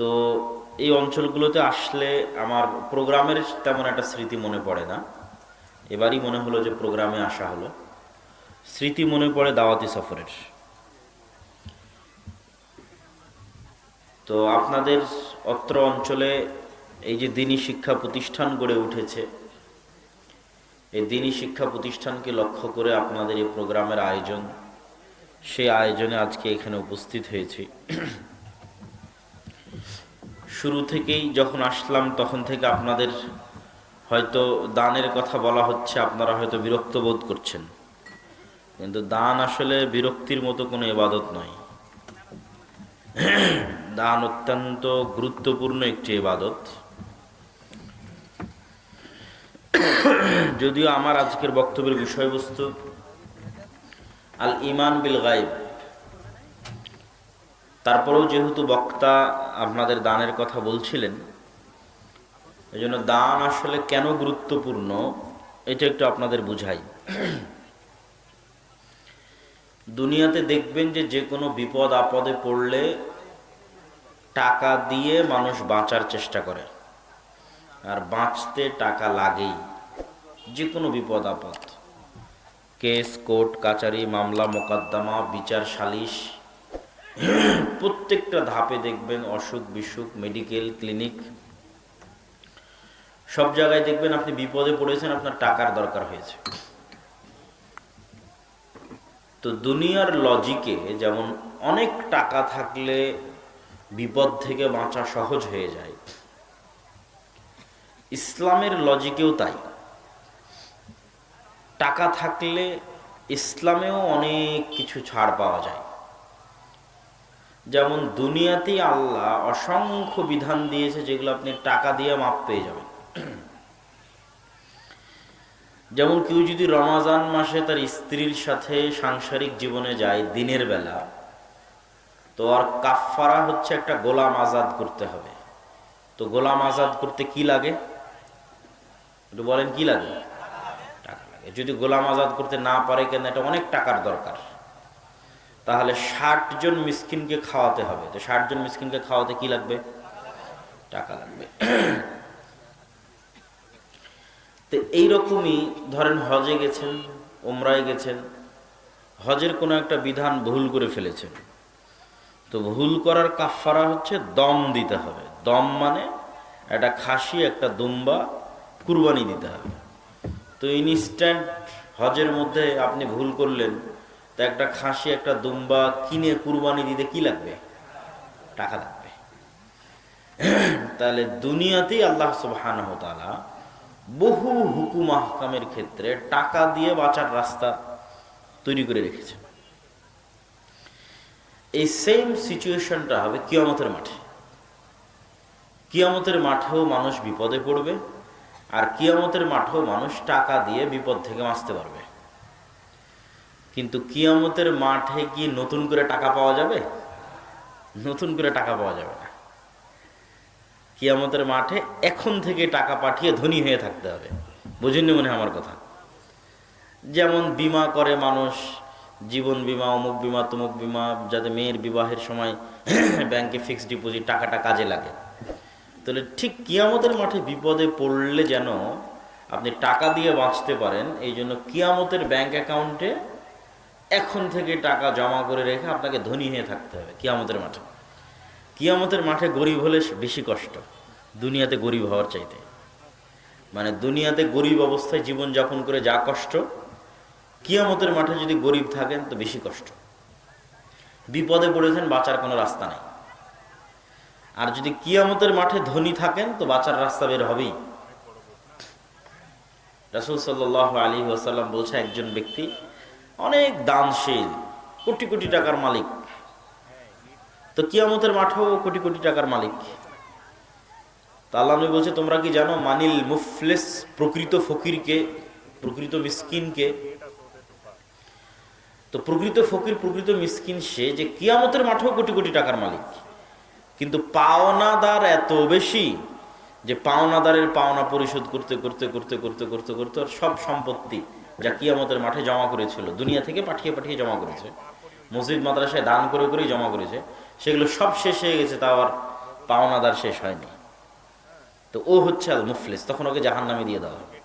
তো এই অঞ্চলগুলোতে আসলে আমার প্রোগ্রামের তেমন একটা স্মৃতি মনে পড়ে না। এবারই মনে হলো যে প্রোগ্রামে আসা হলো, স্মৃতি মনে পড়ে দাওয়াতি সফরের। তো আপনাদের অত্র অঞ্চলে এই যে দ্বীনি শিক্ষা প্রতিষ্ঠান গড়ে উঠেছে, এই দ্বীনি শিক্ষা প্রতিষ্ঠানকে লক্ষ্য করে আপনাদের এই প্রোগ্রামের আয়োজন, সেই আয়োজনে আজকে এখানে উপস্থিত হয়েছি। শুরু থেকেই যখন আসলাম তখন থেকে আপনাদের হয়তো দানের কথা বলা হচ্ছে, আপনারা হয়তো বিরক্ত বোধ করছেন, কিন্তু দান আসলে বিরক্তির মতো কোনো ইবাদত নয়। দান অত্যন্ত গুরুত্বপূর্ণ একটি ইবাদত। যদিও আমার আজকের বক্তব্যের বিষয়বস্তু আল ইমান বিল গায়ব, তারপরেও যেহেতু বক্তা আপনাদের দানের কথা বলছিলেন, এই জন্য দান আসলে কেন গুরুত্বপূর্ণ এটা একটু আপনাদের বুঝাই। দুনিয়াতে দেখবেন যে যে কোনো বিপদ আপদে পড়লে টাকা দিয়ে মানুষ বাঁচার চেষ্টা করে, আর বাঁচতে টাকা লাগেই। যে কোনো বিপদ আপদ, কেস, কোর্ট কাচারি, মামলা মোকদ্দমা, বিচার সালিশ, প্রত্যেকটা ধাপে দেখবেন অসুখ বিসুখ, মেডিকেল ক্লিনিক, সব জায়গায় দেখবেন আপনি বিপদে পড়েছেন, আপনার টাকার দরকার হয়েছে। তো দুনিয়ার লজিকে যেমন অনেক টাকা থাকলে বিপদ থেকে বাঁচা সহজ হয়ে যায়, ইসলামের লজিকেও তাই। টাকা থাকলে ইসলামেও অনেক কিছু ছাড় পাওয়া যায়। যেমন দুনিয়াতেই আল্লাহ অসংখ্য বিধান দিয়েছে যেগুলো আপনি টাকা দিয়ে মাপ পেয়ে যাবেন। যেমন কেউ যদি রমাজান মাসে তার স্ত্রীর সাথে সাংসারিক জীবনে যায় দিনের বেলা, তো আর কাফফারা হচ্ছে একটা গোলাম আজাদ করতে হবে। তো গোলাম আজাদ করতে কি লাগে একটু বলেন, কি লাগে? টাকা লাগে। যদি গোলাম আজাদ করতে না পারে, কেন এটা অনেক টাকার দরকার, তাহলে 60 জন মিসকিনকে খাওয়াতে হবে। তো 60 জন মিসকিনকে খাওয়াতে কি লাগবে? টাকা লাগবে। তো এইরকমই ধরেন হজে গেছেন, ওমরায় গেছেন, হজের কোনো একটা বিধান ভুল করে ফেলেছেন, তো ভুল করার কাফফারা হচ্ছে দম দিতে হবে। দম মানে একটা খাসি, একটা দুম্বা কুরবানি দিতে হবে। তো ইনস্ট্যান্ট হজের মধ্যে আপনি ভুল করলেন, তো একটা খাসি, একটা দুম্বা কিনে কুরবানি দিতে কি লাগবে? টাকা লাগবে। তাহলে দুনিয়াতেই আল্লাহ সুবহানাহু ওয়া তাআলা বহু হুকুম আহকামের ক্ষেত্রে টাকা দিয়ে বাঁচার রাস্তা তৈরি করে রেখেছে। এই সেম সিচুয়েশনটা হবে কিয়ামতের মাঠে। কিয়ামতের মাঠেও মানুষ বিপদে পড়বে, আর কিয়ামতের মাঠেও মানুষ টাকা দিয়ে বিপদ থেকে বাঁচতে পারবে। কিন্তু কিয়ামতের মাঠে কি নতুন করে টাকা পাওয়া যাবে? নতুন করে টাকা পাওয়া যাবে না। কিয়ামতের মাঠে এখন থেকে টাকা পাঠিয়ে ধনী হয়ে থাকতে হবে। বুঝেননি মনে হয় আমার কথা? যেমন বিমা করে মানুষ, জীবন বিমা, অমুক বিমা, তমুক বিমা, যাতে মেয়ের বিবাহের সময় ব্যাংকে ফিক্সড ডিপোজিট টাকাটা কাজে লাগে। তাহলে ঠিক কিয়ামতের মাঠে বিপদে পড়লে যেন আপনি টাকা দিয়ে বাঁচতে পারেন, এই জন্য কিয়ামতের ব্যাংক অ্যাকাউন্টে এখন থেকে টাকা জমা করে রেখে আপনাকে ধনী হয়ে থাকতে হবে কিয়ামতের মাঠে। কিয়ামতের মাঠে গরিব হলে বেশি কষ্ট দুনিয়াতে গরিব হওয়ার চাইতে। মানে দুনিয়াতে গরিব অবস্থায় জীবন যাপন করে যা কষ্ট, কিয়ামতের মাঠে যদি গরিব থাকেন তো বেশি কষ্ট। বিপদে পড়েছেন, বাঁচার কোনো রাস্তা নেই। আর যদি কিয়ামতের মাঠে ধনী থাকেন তো বাঁচার রাস্তা বের হবেই। রাসূল সাল্লাল্লাহু আলাইহি ওয়াসাল্লাম বলছে, একজন ব্যক্তি অনেক দানশীল, কোটি কোটি টাকার মালিক, তো কিয়ামতের মাঠেও কোটি কোটি টাকার মালিক। তা আল্লাহ নবী বলছে, তোমরা কি জানো মানিল মুফলিস, প্রকৃত ফকিরকে, প্রকৃত মিসকিনকে? তো প্রকৃত ফকির, প্রকৃত মিসকিন সে যে কিয়ামতের মাঠেও কোটি কোটি টাকার মালিক, কিন্তু পাওনাদার এত বেশি যে পাওনাদারের পাওনা পরিশোধ করতে করতে করতে করতে করতে করতে সব সম্পত্তি যা কিয়ামতের মাঠে জমা করেছিল, দুনিয়া থেকে পাঠিয়ে পাঠিয়ে জমা করেছে, মসজিদ মাদ্রাসায় দান করে করেই জমা করেছে, সেগুলো সব শেষ হয়ে গেছে, তাও আর পাওনাদার শেষ হয়নি, তো ও হচ্ছে আল মুফলিস, তখন ওকে জাহান্নামে দিয়ে দেওয়া হবে।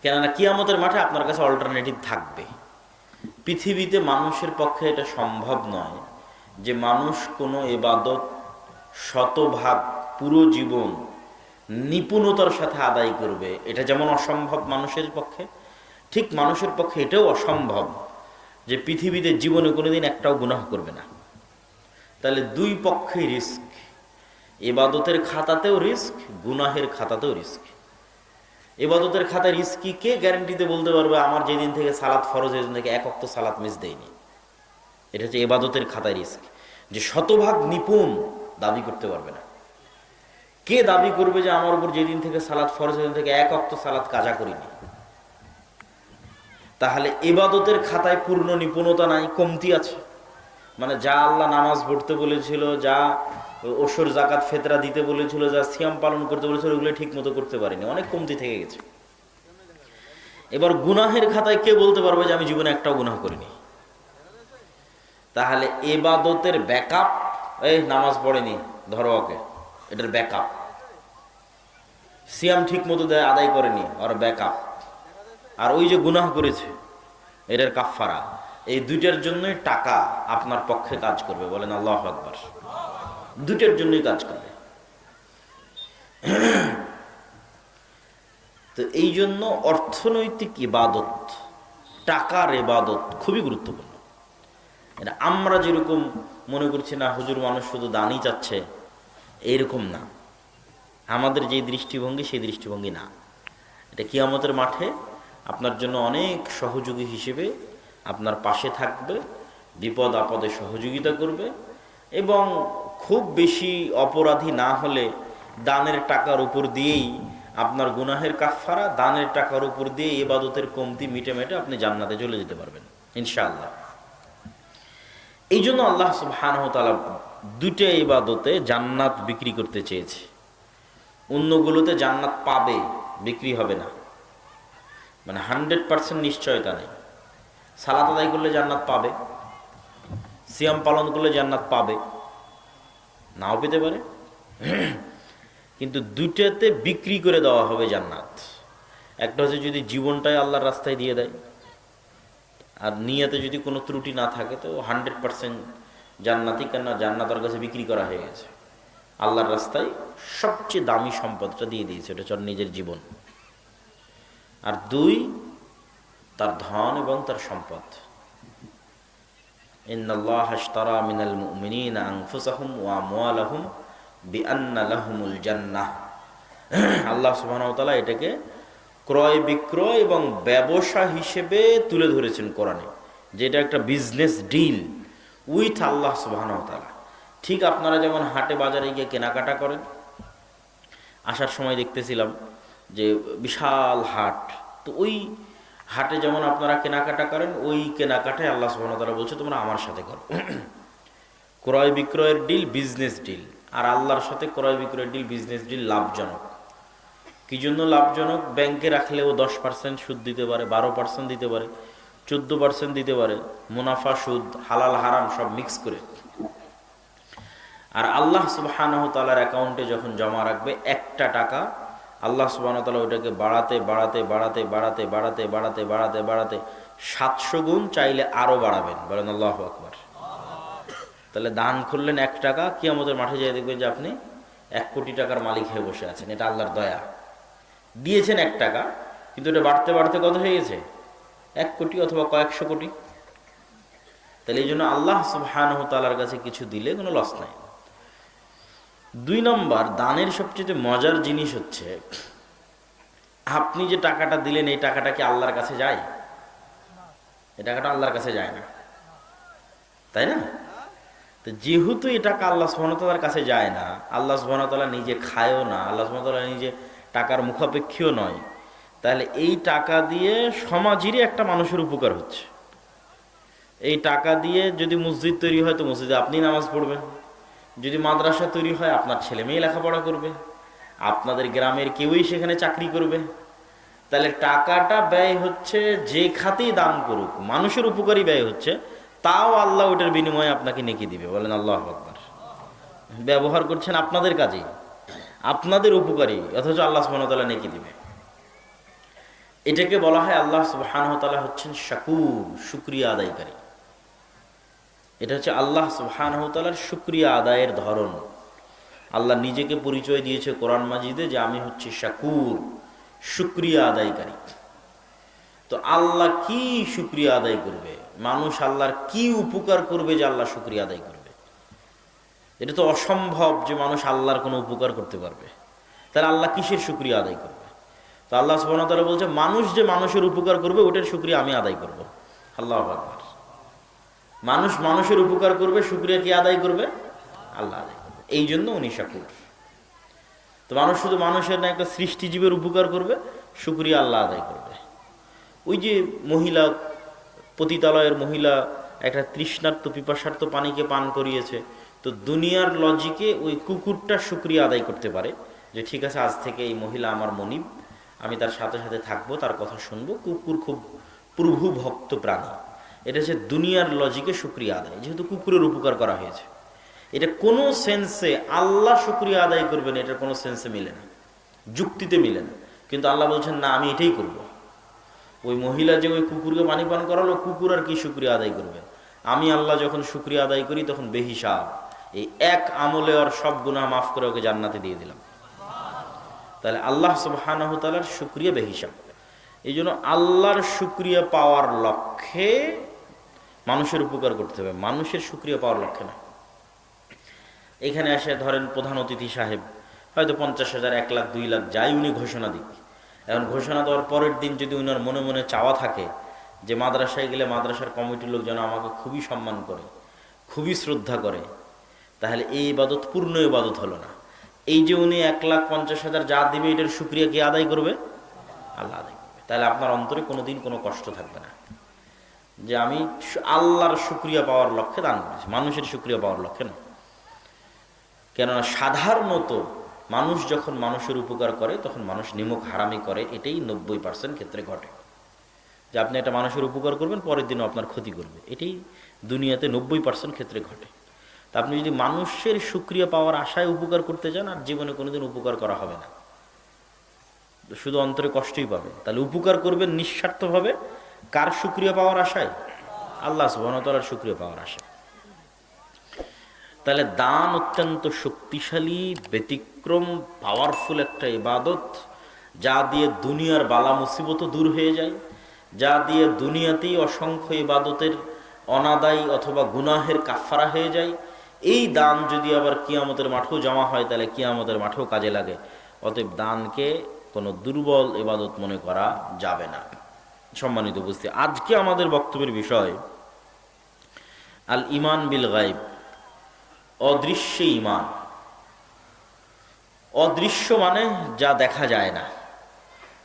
কেননা কিয়ামতের মাঠে আপনার কাছে অল্টারনেটিভ থাকবে। পৃথিবীতে মানুষের পক্ষে এটা সম্ভব নয় যে মানুষ কোনো ইবাদত শতভাগ পুরো জীবন নিপুণতার সাথে আদায় করবে। এটা যেমন অসম্ভব মানুষের পক্ষে, ঠিক মানুষের পক্ষে এটাও অসম্ভব যে পৃথিবীতে জীবনে কোনোদিন একটাও গুনাহ করবে না। তাহলে দুই পক্ষেই রিস্ক, ইবাদতের খাতাতেও রিস্ক, গুনাহের খাতাতেও রিস্ক। ইবাদতের খাতায় রিস্ক কি, কে গ্যারান্টিতে বলতে পারবে আমার যেদিন থেকে সালাত ফরজ সেদিন থেকে এক ওয়াক্ত সালাত মিস দেয়নি? এটা হচ্ছে ইবাদতের খাতায় রিস্ক, যে শতভাগ নিপুণ দাবি করতে পারবে না। কে দাবি করবে যে আমার উপর যেদিন থেকে সালাত ফরজ সেদিন থেকে এক ওয়াক্ত সালাত কাজা করিনি? তাহলে ইবাদতের খাতায় পূর্ণ নিপুণতা নাই, কমতি আছে। মানে যা আল্লাহ নামাজ পড়তে বলেছিল, যা ওসর জাকাত ফেতরা দিতে বলেছিল, যা সিয়াম পালন করতে বলেছিল, ওগুলো ঠিক মতো করতে পারিনি, অনেক কমতি থেকে গেছে। এবার গুনাহের খাতায় কে বলতে পারবে যে আমি জীবনে একটাও গুনাহ করিনি? তাহলে ইবাদতের ব্যাকআপ, এই নামাজ পড়েনি ধরো ওকে, এটার ব্যাকআপ। সিয়াম ঠিক মতো আদায় করেনি, আর ব্যাকআপ। আর ওই যে গুনাহ করেছে এটার কাফফারা। এই দুইটার জন্যই টাকা আপনার পক্ষে কাজ করবে, বলেন আল্লাহু আকবার। দুইটার জন্যই কাজ করবে। তো এই জন্য অর্থনৈতিক ইবাদত, টাকার ইবাদত খুবই গুরুত্বপূর্ণ। এটা আমরা যেরকম মনে করছি না হুজুর মানুষ শুধু দানই চাচ্ছে, এইরকম না। আমাদের যে দৃষ্টিভঙ্গি সেই দৃষ্টিভঙ্গি না। এটা কিয়ামতের মাঠে আপনার জন্য অনেক সহযোগী হিসেবে আপনার পাশে থাকবে, বিপদ আপদে সহযোগিতা করবে, এবং খুব বেশি অপরাধী না হলে দানের টাকার উপর দিয়েই আপনার গুনাহের কাফফারা, দানের টাকার উপর দিয়ে ইবাদতের কমতি মিটে মিটে আপনি জান্নাতে চলে যেতে পারবেন ইনশাআল্লাহ। এই জন্য আল্লাহ সুবহানাহু ওয়া তাআলা দুটো ইবাদতে জান্নাত বিক্রি করতে চেয়েছে। অন্যগুলোতে জান্নাত পাবে, বিক্রি হবে না, মানে 100% নিশ্চয়তা নেই। সালাত আদায় করলে জান্নাত পাবে, সিয়াম পালন করলে জান্নাত পাবে, নাও পেতে পারে। কিন্তু দুইটাতে বিক্রি করে দেওয়া হবে জান্নাত। একটা হচ্ছে যদি জীবনটাই আল্লাহর রাস্তায় দিয়ে দেয়, আর নিয়তে যদি কোনো ত্রুটি না থাকে তো 100% জান্নাতি, কেন জান্নাতের কাছে বিক্রি করা হয়ে গেছে। আল্লাহর রাস্তায় সবচেয়ে দামি সম্পদটা দিয়ে দিয়েছে, এটা হচ্ছে নিজের জীবন। আর দুই, তার ধন এবং তার সম্পদ। ইন্নাল্লাহা আশতারা মিনাল মুমিনিনা আনফুসাহুম ওয়া আমওয়ালাহুম বিআন্না লাহুমুল জান্নাহ। আল্লাহ সুবহানাহু ওয়া তাআলা এটাকে ক্রয় বিক্রয় এবং ব্যবসা হিসেবে তুলে ধরেছেন কোরআনে, যেটা একটা বিজনেস ডিল উইথ আল্লাহ সুবহানাহু ওয়া তাআলা। ঠিক আপনারা যেমন হাটে বাজারে গিয়ে কেনাকাটা করেন, আসার সময় দেখতেছিলাম যে বিশাল হাট, তো ওই হাটে যেমন আপনারা কেনাকাটা করেন, ওই কেনাকাটায় আল্লাহ সুবহানাহু ওয়া তাআলা বলছে তোমরা আমার সাথে করো। ক্রয় বিক্রয়ের ডিল বিজনেস ডিল, আর আল্লাহর সাথে ক্রয় বিক্রয়ের ডিল বিজনেস ডিল লাভজনক। কি জন্য লাভজনক? ব্যাংকে রাখলেও 10% সুদ দিতে পারে, 12% দিতে পারে, 14% দিতে পারে, মুনাফা সুদ হালাল হারাম সব মিক্স করে। আর আল্লাহ সুবহানাহু ওয়া তাআলার অ্যাকাউন্টে যখন জমা রাখবে একটা টাকা, আল্লাহ সুবহানাহু ওয়া তাআলা ওটাকে বাড়াতে বাড়াতে বাড়াতে বাড়াতে বাড়াতে বাড়াতে বাড়াতে বাড়াতে 700 গুণ, চাইলে আরো বাড়াবেন, বলেন আল্লাহু আকবার। তাহলে দান করলেন 1 টাকা, কিয়ামতের মাঠে যেয়ে দেখবেন যে আপনি 1 কোটি টাকার মালিক হয়ে বসে আছেন। এটা আল্লাহর দয়া। দিয়েছেন 1 টাকা, কিন্তু এটা বাড়তে বাড়তে কত হয়ে গেছে? 1 কোটি অথবা কয়েকশো কোটি। তাহলে এই জন্য আল্লাহ সুবহানাহু ওয়া তাআলার কাছে কিছু দিলে কোনো লস নাই। 2 নম্বর, দানের সবচেয়ে মজার জিনিস হচ্ছে আপনি যে টাকাটা দিলেন এই টাকাটা কি আল্লাহর কাছে যায়? এই টাকাটা আল্লাহর কাছে যায় না, তাই না? তো যেহেতু এই টাকা আল্লাহ সুবহানাহু ওয়া তাআলার কাছে যায় না, আল্লাহ সুবহানাহু ওয়া তাআলা নিজে খায়ও না, আল্লাহ সুবহানাহু ওয়া তাআলা নিজে টাকার মুখাপেক্ষীও নয়, তাহলে এই টাকা দিয়ে সমাজেরই একটা মানুষের উপকার হচ্ছে। এই টাকা দিয়ে যদি মসজিদ তৈরি হয় তো মসজিদে আপনি নামাজ পড়বেন, যদি মাদ্রাসা তৈরি হয় আপনার ছেলে মেয়ে লেখাপড়া করবে, আপনাদের গ্রামের কেউই সেখানে চাকরি করবে। তাহলে টাকাটা ব্যয় হচ্ছে যে খাতেই দান করুক, মানুষের উপকারই ব্যয় হচ্ছে, তাও আল্লাহ ওটার বিনিময়ে আপনাকে নেকি দিবে। বলেন আল্লাহু আকবার। ব্যবহার করছেন আপনাদের কাজে, আপনাদের উপকারী, অথচ আল্লাহ সুবহানাহু ওয়া তাআলা নেকি দিবে। এটাকে বলা হয় আল্লাহ সুবহানাহু ওয়া তাআলা হচ্ছেন শাকুর, শুকরিয়া আদায়কারী। এটা হচ্ছে আল্লাহ সুবহানাহু ওয়া তাআলার শুকরিয়া আদায়ের ধরন। আল্লাহ নিজেকে পরিচয় দিয়েছে কোরআন মাজিদে যে আমি হচ্ছি শাকুর, শুকরিয়া আদায়কারী। তো আল্লাহ কি শুকরিয়া আদায় করবে? মানুষ আল্লাহর কি উপকার করবে যে আল্লাহ শুকরিয়া আদায় করবে? এটা তো অসম্ভব যে মানুষ আল্লাহর কোনো উপকার করতে পারবে। তাহলে আল্লাহ কিসের শুকরিয়া আদায় করবে? তো আল্লাহ সুবহানাহু ওয়া তাআলা বলছে মানুষ যে মানুষের উপকার করবে ওটার শুকরিয়া আমি আদায় করব। আল্লাহু আকবার। মানুষ মানুষের উপকার করবে, শুকরিয়া কি আদায় করবে? আল্লাহ আদায় করবে। এই জন্য উনি শাকুর। তো মানুষ শুধু মানুষের না, একটা সৃষ্টিজীবের উপকার করবে, শুকরিয়া আল্লাহ আদায় করবে। ওই যে মহিলা, পতিতালয়ের মহিলা একটা তৃষ্ণার্ত পিপাসার্ত পানিকে পান করিয়েছে, তো দুনিয়ার লজিকে ওই কুকুরটা শুকরিয়া আদায় করতে পারে যে ঠিক আছে আজ থেকে এই মহিলা আমার মনিব, আমি তার সাথে সাথে থাকবো, তার কথা শুনবো। কুকুর খুব প্রভু ভক্ত প্রাণী। এটা হচ্ছে দুনিয়ার লজিকে শুকরিয়া আদায়, যেহেতু কুকুরের উপকার করা হয়েছে। এটা কোনো সেন্সে আল্লাহ শুকরিয়া আদায় করবেন, এটার কোনো সেন্সে মিলে না, যুক্তিতে মিলে না। কিন্তু আল্লাহ বলছেন না, আমি এটাই করব। ওই মহিলা যে ওই কুকুরকে পানি পান করালো, কুকুর আর কি শুকরিয়া আদায় করবে? আমি আল্লাহ যখন শুকরিয়া আদায় করি তখন বেহিসাব, এই এক আমলে ওর সব গুনাহ মাফ করে ওকে জান্নাতে দিয়ে দিলাম। তাহলে আল্লাহ সুবহানাহু ওয়া তাআলার শুকরিয়া বেহিসাব। এই জন্য আল্লাহর শুকরিয়া পাওয়ার লক্ষ্যে মানুষের উপকার করতে হবে, মানুষের শুকরিয়া পাওয়ার লক্ষ্যে না। এখানে এসে ধরেন প্রধান অতিথি সাহেব হয়তো 50,000, 1 লাখ, 2 লাখ যাই উনি ঘোষণা দিক, এখন ঘোষণা দেওয়ার পরের দিন যদি উনার মনে মনে চাওয়া থাকে যে মাদ্রাসায় গেলে মাদ্রাসার কমিটির লোক যেন আমাকে খুবই সম্মান করে, খুবই শ্রদ্ধা করে, তাহলে এই ইবাদত পূর্ণ ইবাদত হলো না। এই যে উনি 1,50,000 যা দিবে এটার শুকরিয়া কে আদায় করবে? আল্লাহ আদায় করবে। তাহলে আপনার অন্তরে কোনোদিন কোনো কষ্ট থাকবে না যে আমি আল্লাহর শুকরিয়া পাওয়ার লক্ষ্যে দান করেছি, মানুষের শুকরিয়া পাওয়ার লক্ষ্যে না। কেননা সাধারণত মানুষ যখন মানুষের উপকার করে তখন মানুষ নিমক হারামি করে, এটাই 90% ক্ষেত্রে ঘটে। যে আপনি একটা মানুষের উপকার করবেন, পরের দিনও আপনার ক্ষতি করবে, এটাই দুনিয়াতে 90% ক্ষেত্রে ঘটে। তা আপনি যদি মানুষের শুকরিয়া পাওয়ার আশায় উপকার করতে চান, আর জীবনে কোনোদিন উপকার করা হবে না, শুধু অন্তরে কষ্টই পাবেন। তাহলে উপকার করবেন নিঃস্বার্থভাবে, কার শুকরিয়া পাওয়ার আশায়? আল্লাহ সুবহানাহু ওয়া তাআলার শুকরিয়া পাওয়ার আশায়। তাহলে দান অত্যন্ত শক্তিশালী, ব্যতিক্রম, পাওয়ারফুল একটা ইবাদত, যা দিয়ে দুনিয়ার বালা মুসিবত দূর হয়ে যায়, যা দিয়ে দুনিয়াতেই অসংখ্য ইবাদতের অনাদায়ী অথবা গুনাহের কাফারা হয়ে যায়। এই দান যদি আবার কিয়ামতের মাঠেও জমা হয়, তাহলে কিয়ামতের মাঠেও কাজে লাগে। অতএব দানকে কোনো দুর্বল ইবাদত মনে করা যাবে না। সম্মানিত উপস্থিতি, আজকে আমাদের বক্তব্যের বিষয় আল ইমান বিল গায়ব, অদৃশ্য ঈমান। অদৃশ্য মানে যা দেখা যায় না।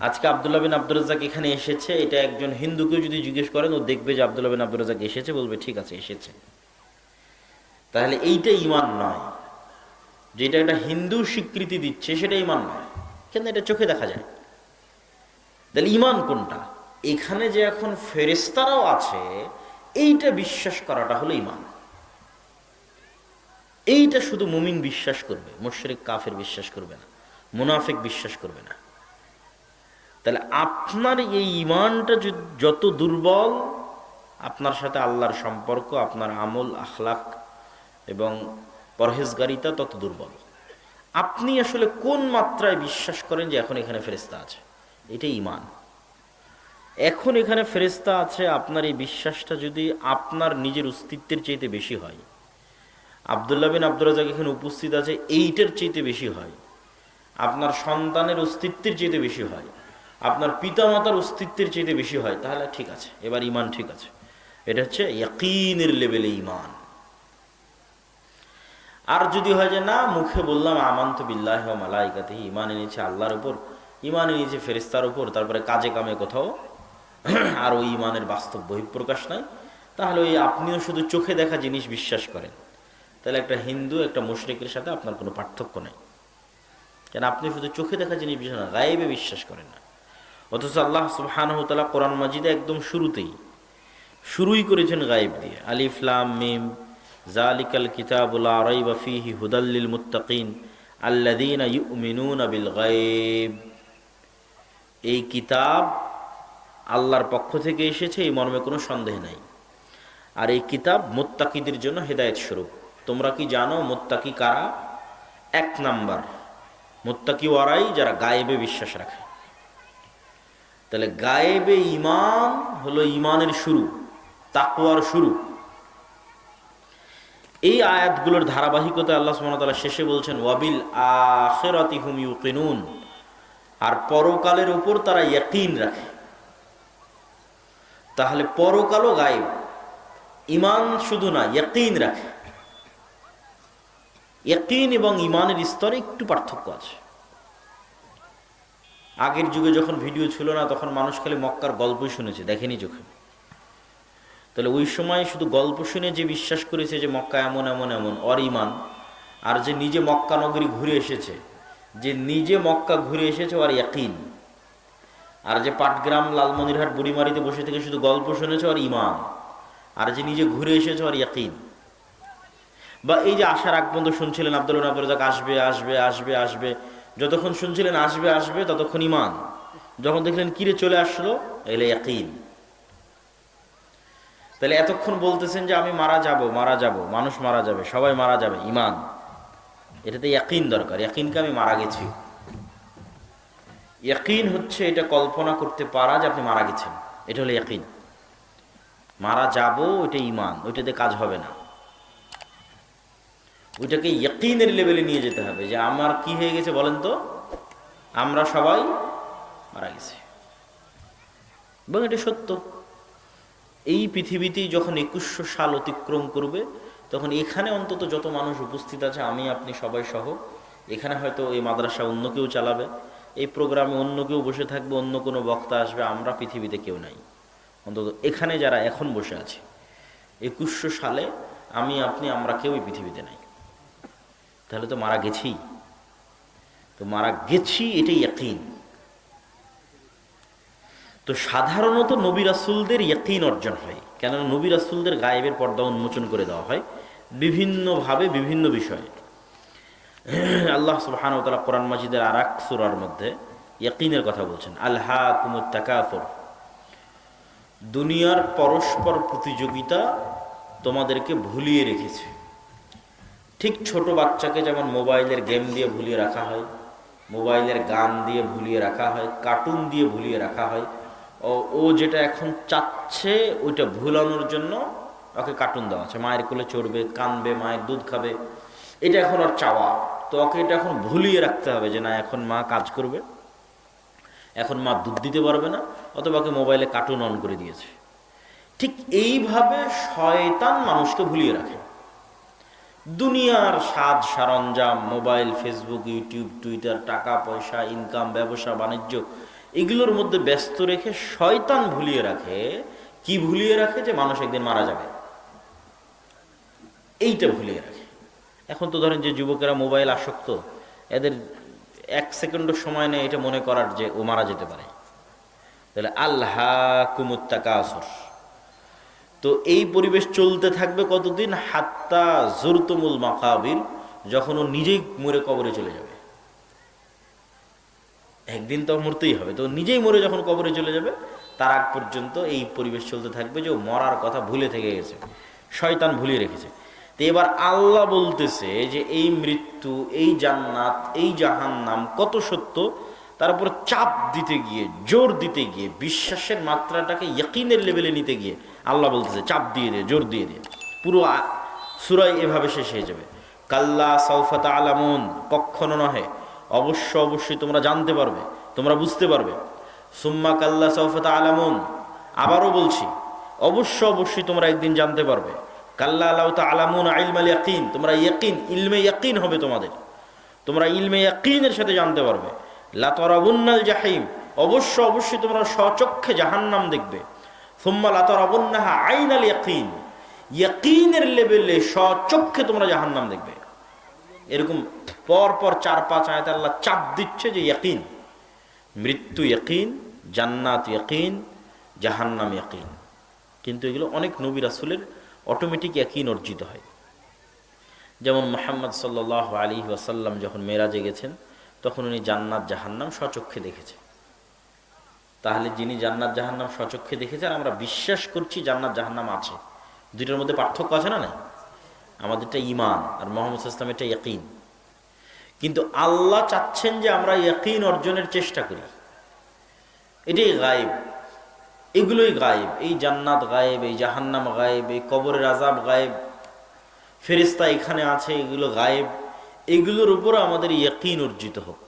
আজকে আব্দুল্লাহ বিন আব্দুর রাজ্জাক এখানে এসেছে, এটা একজন হিন্দুকে যদি জিজ্ঞেস করেন, ও দেখবে যে আব্দুল্লাহ বিন আব্দুর রাজ্জাক এসেছে, বলবে ঠিক আছে এসেছে। তাহলে এইটা ঈমান নয়। যেটা একটা হিন্দু স্বীকৃতি দিচ্ছে সেটা ঈমান নয়, কেন? এটা চোখে দেখা যায়। তাহলে ঈমান কোনটা? এখানে যে এখন ফেরেশতারাও আছে, এইটা বিশ্বাস করাটা হলো ঈমান। এইটা শুধু মুমিন বিশ্বাস করবে, মুশরিক কাফের বিশ্বাস করবে না, মুনাফিক বিশ্বাস করবে না। তাহলে আপনার এই ঈমানটা যত দুর্বল, আপনার সাথে আল্লাহর সম্পর্ক, আপনার আমল আখলাক এবং পরহেজগারিতা তত দুর্বল। আপনি আসলে কোন মাত্রায় বিশ্বাস করেন যে এখন এখানে ফেরেশতা আছে, এটাই ঈমান। এখন এখানে ফেরেশতা আছে, আপনার এই বিশ্বাসটা যদি আপনার নিজের অস্তিত্বের চাইতে বেশি হয়, আব্দুল্লাহ বিন আব্দুর রাজ্জাক এখানে উপস্থিত আছে এইটার চাইতে বেশি হয়, আপনার সন্তানের অস্তিত্বের চাইতে বেশি হয়, আপনার পিতামাতার অস্তিত্বের চাইতে বেশি হয়, তাহলে ঠিক আছে, এবার ঈমান ঠিক আছে। এটা হচ্ছে ইয়াকিনের লেভেলে ঈমান। আর যদি হয় যে না, মুখে বললাম আমানতু বিল্লাহি ওয়া মালাইকাতিহি, ঈমান এনেছে আল্লাহর উপর, ঈমান এনেছে ফেরেশতার উপর, তারপরে কাজে কামে কোথাও আর ওই ঈমানের বাস্তব বহিঃপ্রকাশ নাই, তাহলে ওই আপনিও শুধু চোখে দেখা জিনিস বিশ্বাস করেন। তাহলে একটা হিন্দু একটা মুশরিকের সাথে আপনার কোনো পার্থক্য নেই, কেন আপনি শুধু চোখে দেখা জিনিস বিশ্বাস না, গায়েবে বিশ্বাস করেন না। অথচ আল্লাহ সুবহানাহু ওয়া তাআলা কোরআন মাজিদে একদম শুরুতেই শুরুই করেছেন গায়েব দিয়ে। আলিফ লাম মিম যালিকাল কিতাবু লা রাইবা ফীহি হুদাল লিল মুত্তাকিন আল্লাযীনা ইউমিনুনা বিল গায়ব। এই কিতাব আল্লাহর পক্ষ থেকে এসেছে, এই মর্মে কোনো সন্দেহ নাই। আর এই কিতাব মুত্তাকিদের জন্য হেদায়েত স্বরূপ। তোমরা কি জানো মুত্তাকি কারা? এক নাম্বার, মুত্তাকি ওয়ারাই যারা গায়েবে বিশ্বাস রাখে। তাহলে গায়েবে ঈমান হলো ঈমানের শুরু, তাকওয়ার শুরু। এই আয়াতগুলোর ধারাবাহিকতা আল্লাহ সুবহানাহু ওয়া তাআলা শেষে বলছেন ওয়াবিল আখিরাতি হুম ইউকিনুন, আর পরকালের উপর তারা ইয়াকিন রাখে। তাহলে পরকালও গায়েব, ঈমান শুধু না, ইয়াকিন রাখে। ইয়াকিন এবং ঈমানের স্তরে একটু পার্থক্য আছে। আগের যুগে যখন ভিডিও ছিল না, তখন মানুষ খালি মক্কার গল্পই শুনেছে, দেখেনি চোখে। তাহলে ওই সময় শুধু গল্প শুনে যে বিশ্বাস করেছে যে মক্কা এমন এমন এমন, ওর ঈমান। আর যে নিজে মক্কা নগরী ঘুরে এসেছে, যে নিজে মক্কা ঘুরে এসেছে, ওর ইয়াকিন। আর যে পাটগ্রাম লালমনিরহাট বুড়িমারিতে বসে থেকে শুধু গল্প শুনেছে, ওর ঈমান। আর যে নিজে ঘুরে এসেছে, ওর ইয়াকিন। বা এই যে আসার আগ পর্যন্ত শুনছিলেন আব্দুল্লাহ আব্দুল রাজ্জাক আসবে আসবে আসবে আসবে, যতক্ষণ শুনছিলেন আসবে আসবে ততক্ষণ ঈমান। যখন দেখলেন কিরে চলে আসলো, এলে ইয়াকিন। তাহলে এতক্ষণ বলতেছেন যে আমি মারা যাব মারা যাব, মানুষ মারা যাবে, সবাই মারা যাবে, ঈমান। এটাতে ইয়াকিন দরকার। ইয়াকিনকে আমি মারা গেছি। ইয়াকিন হচ্ছে এটা কল্পনা করতে পারা যে আপনি মারা গেছেন, এটা হলো ইয়াকিন। মারা যাব ওইটা ঈমান, ওইটাতে কাজ হবে না। ওইটাকে ইয়াকিনের লেভেলে নিয়ে যেতে হবে যে আমার কি হয়ে গেছে বলেন তো, আমরা সবাই মারা গেছি। এবং এটা সত্য। এই পৃথিবীতেই যখন 2100 সাল অতিক্রম করবে, তখন এখানে অন্তত যত মানুষ উপস্থিত আছে, আমি আপনি সবাই সহ, এখানে হয়তো এই মাদ্রাসা অন্য কেউ চালাবে, এই প্রোগ্রামে অন্য কেউ বসে থাকবে, অন্য কোনো বক্তা আসবে, আমরা পৃথিবীতে কেউ নাই। অন্তত এখানে যারা এখন বসে আছে 2100 সালে আমি আপনি আমরা কেউই পৃথিবীতে নাই। তাহলে তো মারা গেছি। তো মারা গেছি এটাই ইয়াকিন। তো সাধারণত নবী রাসূলদের ইয়াকিন অর্জন হয়, কেননা নবী রাসূলদের গায়েবের পর্দা উন্মোচন করে দেওয়া হয় বিভিন্নভাবে বিভিন্ন বিষয়ে। আল্লাহ সুবহানাহু ওয়া তাআলা কোরআন মাজিদের আরেক সূরার মধ্যে ইয়াকিনের কথা বলছেন, আলহাকুমুত তাকাসুর। দুনিয়ার পরস্পর প্রতিযোগিতা তোমাদেরকে ভুলিয়ে রেখেছে। ঠিক ছোট বাচ্চাকে যেমন মোবাইলের গেম দিয়ে ভুলিয়ে রাখা হয়, মোবাইলের গান দিয়ে ভুলিয়ে রাখা হয়, কার্টুন দিয়ে ভুলিয়ে রাখা হয়। ও যেটা এখন চাচ্ছে ওইটা ভুলানোর জন্য ওকে কার্টুন দেওয়া আছে। মায়ের কোলে চড়বে, কানবে, মায়ের দুধ খাবে, এটা এখন ওর চাওয়া। তো ওকে এটা এখন ভুলিয়ে রাখতে হবে যে না, এখন মা কাজ করবে, এখন মা দুধ দিতে পারবে না, অথবা ওকে মোবাইলে কার্টুন অন করে দিয়েছে। ঠিক এইভাবে শয়তান মানুষকে ভুলিয়ে রাখে। দুনিয়ার সাজ সরঞ্জাম, মোবাইল, ফেসবুক, ইউটিউব, টুইটার, টাকা পয়সা, ইনকাম, ব্যবসা বাণিজ্য, এগুলোর মধ্যে ব্যস্ত রেখে শয়তান ভুলিয়ে রাখে। কি ভুলিয়ে রাখে? যে মানুষ একদিন মারা যাবে, এইটা ভুলিয়ে রাখে। এখন তো ধরেন যে যুবকেরা মোবাইল আসক্ত, এদের 1 সেকেন্ডও সময় নেই এটা মনে করার যে ও মারা যেতে পারে। তাহলে আলহাকুমুত তাকাসুর। তো এই পরিবেশ চলতে থাকবে কতদিন? হাত্তা জুরতুমুল মাকাবির, যখন ও নিজেই মরে কবরে চলে যাবে। একদিন তো মরতেই হবে, তো নিজেই মরে যখন কবরে চলে যাবে, তার আগ পর্যন্ত এই পরিবেশ চলতে থাকবে যে ও মরার কথা ভুলে থেকে গেছে, শয়তান ভুলিয়ে রেখেছে। তো এবার আল্লাহ বলতেছে যে এই মৃত্যু, এই জান্নাত, এই জাহান্নাম কত সত্য, তার উপর চাপ দিতে গিয়ে, জোর দিতে গিয়ে, বিশ্বাসের মাত্রাটাকে ইয়াকিনের লেভেলে নিতে গিয়ে আল্লাহ বলতেছে চাপ দিয়ে দিয়ে, জোর দিয়ে দিয়ে। পুরো সূরা এভাবে শেষ হয়ে যাবে, কাল্লা সাউফা তা'লামুন, কখনো নহে, অবশ্যই তোমরা জানতে পারবে, তোমরা বুঝতে পারবে। সুম্মা কাল্লা সাউফা তা'লামুন, আবারও বলছি অবশ্যই তোমরা একদিন জানতে পারবে। কাল্লা লাউ তা'লামুন ইলমাল ইয়াকিন, তোমরা ইয়াকিন, ইলমে ইয়াকিন হবে তোমাদের, তোমরা ইলমে ইয়াকিনের সাথে জানতে পারবে। লা তারাবুন্নাল জাহিম, অবশ্যই তোমরা স্বচক্ষে জাহান্নাম দেখবে। সুম্মা লা তারাবুন্নাহা আইনাল ইয়াকিন, ইয়াকিনের লেভেলে স্বচক্ষে তোমরা জাহান্নাম দেখবে। এরকম পর 4-5 আয়াতে আল্লাহ চাপ দিচ্ছে যে ইয়াকিন, মৃত্যু ইয়াকিন, জান্নাত ইয়াকিন, জাহান্নাম ইয়াকিন। কিন্তু এগুলো অনেক নবী রাসূলের অটোমেটিক ইয়াকিন অর্জিত হয়। যেমন মুহাম্মদ সাল্লাল্লাহু আলাইহি ওয়াসাল্লাম যখন মেরাজে গেছেন তখন উনি জান্নাত জাহান্নাম স্বচক্ষে দেখেছেন। তাহলে যিনি জান্নাত জাহান্নাম স্বচক্ষে দেখেছেন, আমরা বিশ্বাস করছি জান্নাত জাহান্নাম আছে, দুইটার মধ্যে পার্থক্য আছে না? নাই। আমাদেরটা ঈমান আর মুহাম্মদ সাল্লাল্লাহু আলাইহি ওয়াসাল্লাম এটা ইয়াকিন। কিন্তু আল্লাহ চাচ্ছেন যে আমরা ইয়াকিন অর্জনের চেষ্টা করি। এটাই গায়েব, এগুলোই গায়েব। এই জান্নাত গায়েব, এই জাহান্নাম গায়েব, এই কবরের আযাব গায়েব, ফেরেশতা এখানে আছে, এগুলো গায়েব। এগুলোর উপর আমাদের ইয়াকিন অর্জিত হোক।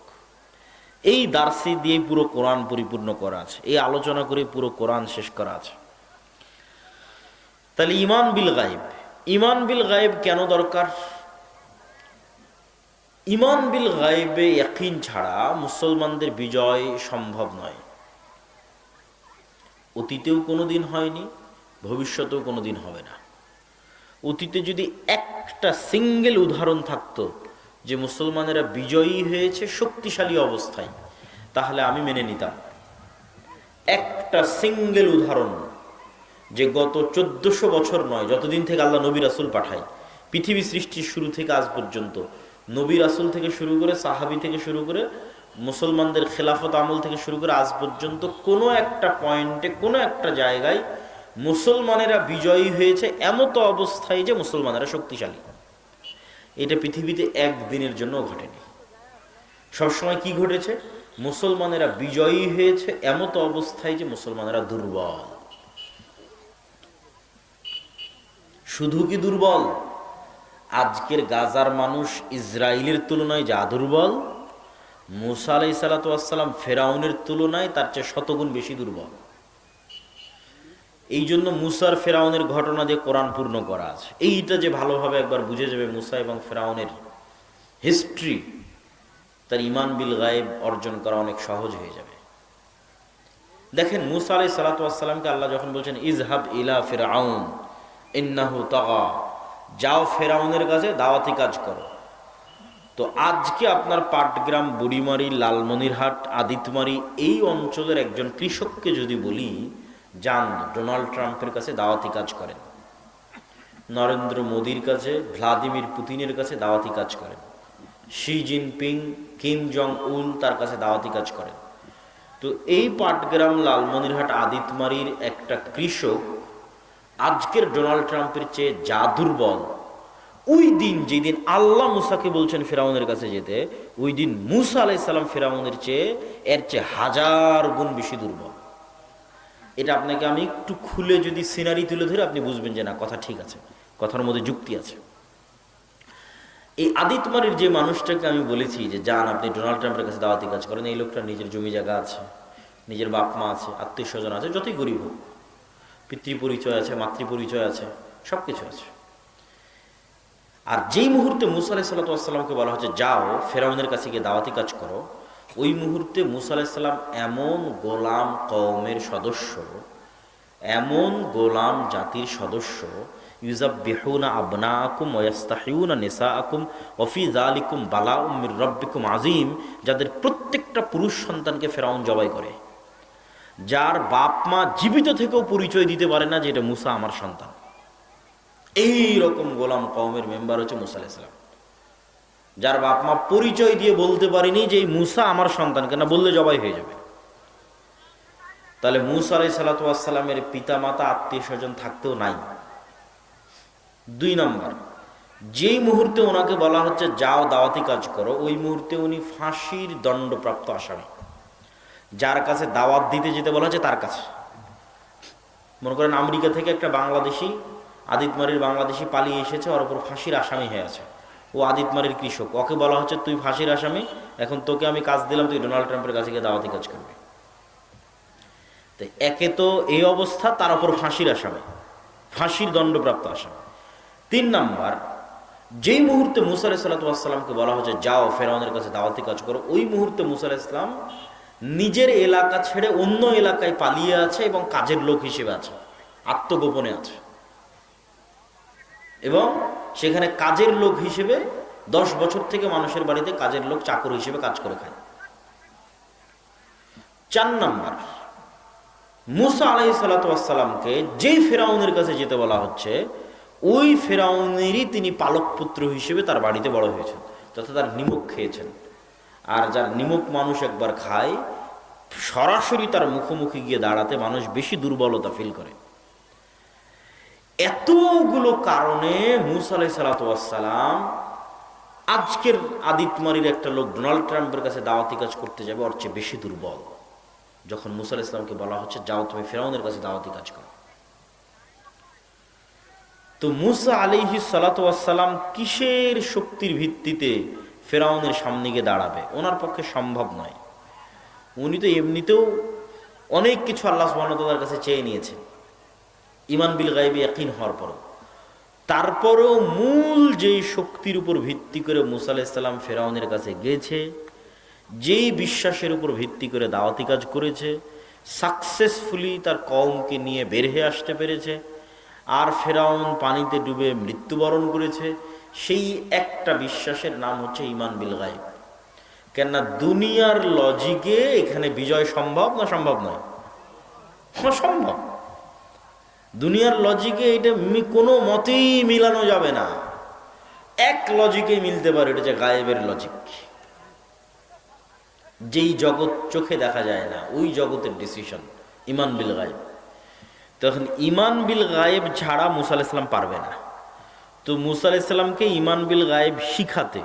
এই দার্সি দিয়ে পুরো কোরআন পরিপূর্ণ করা আছে, এই আলোচনা করে পুরো কোরআন শেষ করা আছে। তাহলে ঈমান বিল গায়েব, ঈমান বিল গায়েব কেন দরকার? ঈমান বিল গায়েবে ইয়াকিন ছাড়া মুসলমানদের বিজয় সম্ভব নয়। অতীতেও কোনোদিন হয়নি, ভবিষ্যতেও কোনোদিন হবে না। অতীতে যদি একটা সিঙ্গেল উদাহরণ থাকতো যে মুসলমানেরা বিজয়ী হয়েছে শক্তিশালী অবস্থায়, তাহলে আমি মেনে নিতাম। একটা সিঙ্গেল উদাহরণ, যে গত 1400 বছর নয়, যতদিন থেকে আল্লাহ নবী রাসূল পাঠায়, পৃথিবী সৃষ্টির শুরু থেকে আজ পর্যন্ত নবী রাসূল থেকে শুরু করে, সাহাবী থেকে শুরু করে, মুসলমানদের খেলাফত আমল থেকে শুরু করে আজ পর্যন্ত কোনো একটা পয়েন্টে, কোনো একটা জায়গায় মুসলমানেরা বিজয়ী হয়েছে এমতো অবস্থায় যে মুসলমানেরা শক্তিশালী। এটা পৃথিবীতে একদিনের জন্য ঘটেনি। সবসময় কি ঘটেছে? মুসলমানেরা বিজয়ী হয়েছে এমতো অবস্থায় যে মুসলমানেরা দুর্বল। শুধু কি দুর্বল? আজকের গাজার মানুষ ইসরায়েলের তুলনায় যা দুর্বল, মুসা আলাইহিস সালাতু ওয়াস সালাম ফেরাউনের তুলনায় তার চেয়ে শতগুণ বেশি দুর্বল। এই জন্য মুসার ফেরাউনের ঘটনা দিয়ে কোরআন পূর্ণ করা আছে। এইটা যে ভালোভাবে একবার বুঝে যাবে মুসা এবং ফেরাউনের হিস্ট্রি, তার ঈমান বিল গায়েব অর্জন করা অনেক সহজ হয়ে যাবে। দেখেন, মুসা আলাইহিস সালাতু ওয়াস সালামকে আল্লাহ যখন বলছেন ইযহাব ইলা ফিরআউন ইন্নাহু তাগা, যাও ফেরাউনের কাছে দাওয়াতি কাজ করো। তো আজকে আপনার পাটগ্রাম, বুড়িমারি, লালমনিরহাট, আদিতমারি এই অঞ্চলের একজন কৃষককে যদি বলি যান ডোনাল্ড ট্রাম্পের কাছে দাওয়াতি কাজ করেন, নরেন্দ্র মোদীর কাছে, ভ্লাদিমির পুতিনের কাছে দাওয়াতি কাজ করেন, শি জিনপিং, কিম জং উল তার কাছে দাওয়াতি কাজ করেন, তো এই পাটগ্রাম, লালমনিরহাট, আদিতমারির একটা কৃষক আজকের ডোনাল্ড ট্রাম্পের চেয়ে যা দুর্বল, ওই দিন যেদিন আল্লাহ মুসাকে বলছেন ফেরাউনের কাছে যেতে, ওই দিন মুসা আলাইহিস সালাম ফেরাউনের চেয়ে এর চেয়ে 1000 গুণ বেশি দুর্বল। এটা আপনাকে আমি একটু খুলে যদি সিনারি তুলে ধরে আপনি বুঝবেন যে না, কথা ঠিক আছে, কথার মধ্যে যুক্তি আছে। এই আদিতমারির যে মানুষটাকে আমি বলেছি যে যান আপনি ডোনাল্ড ট্রাম্পের কাছে দাওয়াতি কাজ করেন, এই লোকটা নিজের জমি জায়গা আছে, নিজের বাপ মা আছে, আত্মীয় স্বজন আছে, যতই গরিব হোক, পিতৃ পরিচয় আছে, মাতৃ পরিচয় আছে, সব কিছু আছে। আর যেই মুহূর্তে মুসা আলাইহিস সালাতু ওয়াস সালামকে বলা হচ্ছে যাও ফেরাউনের কাছে গিয়ে দাওয়াতি কাজ করো, ওই মুহূর্তে মুসা আলাইহিস সালাম এমন গোলাম কওমের সদস্য, এমন গোলাম জাতির সদস্য, ইউযাব্বিহুনা আবনাআকুম ওয়া ইস্তাহিয়ুনা নিসাআকুম ওয়া ফি যালিকুম বালাউম মির রাব্বিকুম আযীম, যাদের প্রত্যেকটা পুরুষ সন্তানকে ফেরাউন জবাই করে, যার বাপ মা জীবিত থেকেও পরিচয় দিতে পারে না যে এটা মুসা আমার সন্তান। এই রকম গোলাম কওমের মেম্বার হচ্ছে মুসা আলাইহিস সালাম, যার বাপ মা পরিচয় দিয়ে বলতে পারেনি যে এই মুসা আমার সন্তান, কেন বললে জবাই হয়ে যাবে। তাহলে মুসা আলাইহিস সালাতু ওয়াস সালামের পিতা মাতা আত্মীয় স্বজন থাকতেও নাই। 2 নম্বর, যেই মুহূর্তে ওনাকে বলা হচ্ছে যাও দাওয়াতি কাজ করো, ওই মুহূর্তে উনি ফাঁসির দণ্ডপ্রাপ্ত আসামি। যার কাছে দাওয়াত দিতে যেতে বলা হচ্ছে তার কাছে, মনে করেন আমেরিকা থেকে একটা বাংলাদেশি, আদিতমারির বাংলাদেশি পালিয়ে এসেছে, ওর উপর ফাঁসির আসামি হয়ে আছে, ও আদিতমারির কৃষক, ওকে বলা হচ্ছে তুই ফাঁসির আসামি, এখন তোকে আমি কাজ দিলাম, তুই ডোনাল্ড ট্রাম্পের কাছে গিয়ে দাওয়াতি কাজ করবি। তো একে তো এই অবস্থা, তার উপর ফাঁসির আসামি, ফাঁসির দণ্ডপ্রাপ্ত আসামি। 3 নম্বর, যেই মুহূর্তে মুসা আলাইহিস সালাতু ওয়াস সালামকে বলা হচ্ছে যাও ফেরাউনের কাছে দাওয়াতি কাজ করো, ওই মুহূর্তে মুসা আলাইহিস সালাম নিজের এলাকা ছেড়ে অন্য এলাকায় পালিয়ে আছে এবং কাজের লোক হিসেবে আছে, আত্মগোপনে আছে, এবং সেখানে কাজের লোক হিসেবে 10 বছর থেকে মানুষের বাড়িতে কাজের লোক, চাকর হিসেবে কাজ করে খায়। 4 নম্বর, মুসা আলাইহিস সালাতু ওয়াস সালামকে যেই ফেরাউনের কাছে যেতে বলা হচ্ছে, ওই ফেরাউনেরই তিনি পালক পুত্র হিসেবে তার বাড়িতে বড় হয়েছেন, তথা তার নিমক খেয়েছেন। আর যার নিমক মানুষ একবার খায়, সরাসরি তার মুখোমুখি গিয়ে দাঁড়াতে মানুষ বেশি দুর্বলতা ফিল করে। এতগুলো কারণে মুসা আলাইহিস সালাতু ওয়াস সালাম, আজকের আদিতমারির একটা লোক ডোনাল্ড ট্রাম্পের কাছে দাওয়াতি কাজ করতে যাবে, ওর চেয়ে বেশি দুর্বল। যখন মুসা আলাইহিস সালামকে বলা হচ্ছে যাও তুমি ফেরাউনের কাছে দাওয়াতি কাজ করো, তো মুসা আলাইহিস সালাতু ওয়াস সালাম কিসের শক্তির ভিত্তিতে ফেরাউনের সামনে গিয়ে দাঁড়াবে? ওনার পক্ষে সম্ভব নয়। উনি তো এমনিতেও অনেক কিছু আল্লাহ সুবহানাহু ওয়া তাআলার কাছে চেয়ে নিয়েছেন ঈমান বিল গায়বি ইয়াকিন হওয়ার পরও। তারপরেও মূল যেই শক্তির উপর ভিত্তি করে মুসা আলাইহিস সালাম ফেরাউনের কাছে গিয়েছে, যেই বিশ্বাসের উপর ভিত্তি করে দাওয়াতি কাজ করেছে, সাকসেসফুলি তার কওমকে নিয়ে বের হয়ে আসতে পেরেছে, আর ফেরাউন পানিতে ডুবে মৃত্যুবরণ করেছে, সেই একটা বিশ্বাসের নাম হচ্ছে ঈমান বিল গায়ব। কেননা দুনিয়ার লজিকে এখানে বিজয় সম্ভব না? সম্ভব নয়? সম্ভব। দুনিয়ার লজিকে এটা কোনো মতেই মিলানো যাবে না। এক লজিকে মিলতে পারে, এটা হচ্ছে গায়েবের লজিক। যেই জগৎ চোখে দেখা যায় না, ওই জগতের ডিসিশন ঈমান বিল গায়ব। তখন ঈমান বিল গায়েব ছাড়া মুসা আলাইহিস সালাম পারবে না। তো মুসা আলাইহিস সালামকে ঈমান বিল গায়েব শিখাতে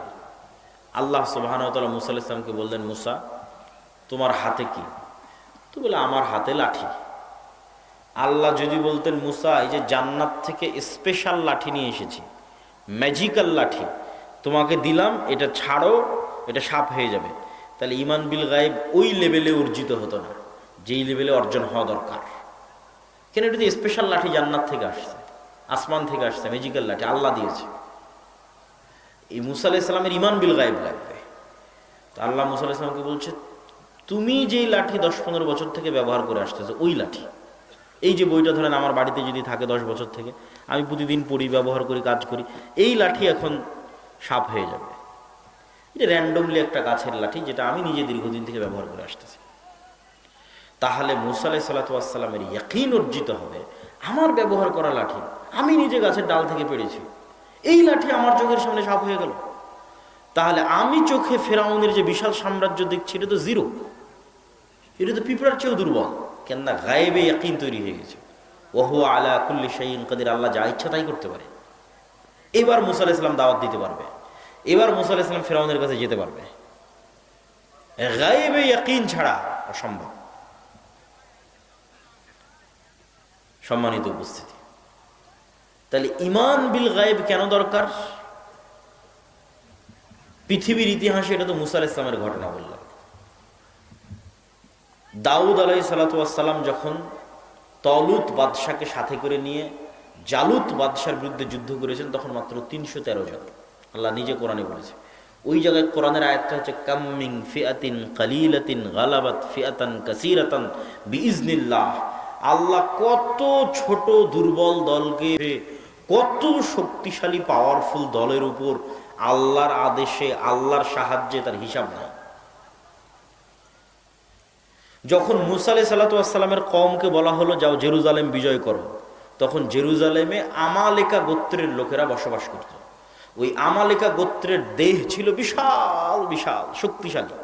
আল্লাহ সুবহানাহু ওয়া তাআলা মুসা আলাইহিস সালামকে বললেন, মুসা তোমার হাতে কি? তো বলে আমার হাতে লাঠি। আল্লাহ যদি বলতেন, মুসা এই যে জান্নাত থেকে স্পেশাল লাঠি নিয়ে এসেছি, ম্যাজিক্যাল লাঠি তোমাকে দিলাম, এটা ছাড়ো, এটা সাপ হয়ে যাবে, তাহলে ঈমান বিল গায়েব ওই লেভেলে অর্জিত হতো না যেই লেভেলে অর্জন হওয়া দরকার। কেন? এটা তো স্পেশাল লাঠি, জান্নাত থেকে আসছে, আসমান থেকে আসছে, ম্যাজিক্যাল লাঠি আল্লাহ দিয়েছে। এই মুসা আলাইহিস সালামের ঈমান বিল গায়েব লাগবে। তো আল্লাহ মুসা আলাইহিস সালামকে বলছে, তুমি যেই লাঠি 10-15 বছর থেকে ব্যবহার করে আসতেছো, ওই লাঠি, এই যে বইটা ধরেন আমার বাড়িতে যদি থাকে 10 বছর থেকে, আমি প্রতিদিন পড়ি, ব্যবহার করি, কাজ করি, এই লাঠি এখন সাপ হয়ে যাবে। এটা র্যান্ডমলি একটা গাছের লাঠি, যেটা আমি নিজে দীর্ঘদিন থেকে ব্যবহার করে আসতেছি। তাহলে মুসা আলাইহিস সালাতু ওয়াস সালামের ইয়াকিন অর্জিত হবে, আমার ব্যবহার করা লাঠি, আমি নিজে গাছের ডাল থেকে পেড়েছি, এই লাঠি আমার চোখের সামনে সাপ হয়ে গেল। তাহলে আমি চোখে ফেরাউনের যে বিশাল সাম্রাজ্য দেখছি, এটা তো জিরো, এটা তো পিঁপড়ার চেয়েও দুর্বল। কেননা গায়েবে ইয়াকিন তৈরি হয়ে গেছে, ওহু আলা কুল্লি শাইইন কাদির, আল্লাহ যা ইচ্ছা তাই করতে পারে। এবার মুসা আলাইহিস সালাম দাওয়াত দিতে পারবে, এবার মুসা আলাইহিস সালাম ফেরাউনের কাছে যেতে পারবে। গায়েবে ইয়াকিন ছাড়া অসম্ভব। সম্মানিত উপস্থিতি, তাহলে ঈমান বিল গায়েব কেন দরকার? পৃথিবীর ইতিহাসে এটা তো মুসা আলাইহিস সালামের ঘটনা বললাম। দাউদ আলাইহিস সালাতু ওয়াস সালাম যখন তলুত বাদশাকে সাথে করে নিয়ে জালুত বাদশার বিরুদ্ধে যুদ্ধ করেছেন, তখন মাত্র 313 জন। আল্লাহ নিজে কোরআনে বলেছে, ওই জায়গায় কোরআনের আয়াতটা হচ্ছে কাম মিন ফিআতিন কালিলাতিন গালাবাত ফিআতান কাসীরাতান বিইজনিল্লাহ। আল্লাহ কত ছোট দুর্বল দলকে কত শক্তিশালী পাওয়ারফুল দলের উপর আল্লাহর আদেশে, আল্লাহর সাহায্যে, তার হিসাব নাই। যখন মুসা আলাইহিস সালাতু ওয়াস সালামের কওমকে বলা হলো যাও জেরুজালেম বিজয় করো, তখন জেরুজালেমে আমালেকা গোত্রের লোকেরা বসবাস করত। ওই আমালেকা গোত্রের দেহ ছিল বিশাল বিশাল শক্তিশালী।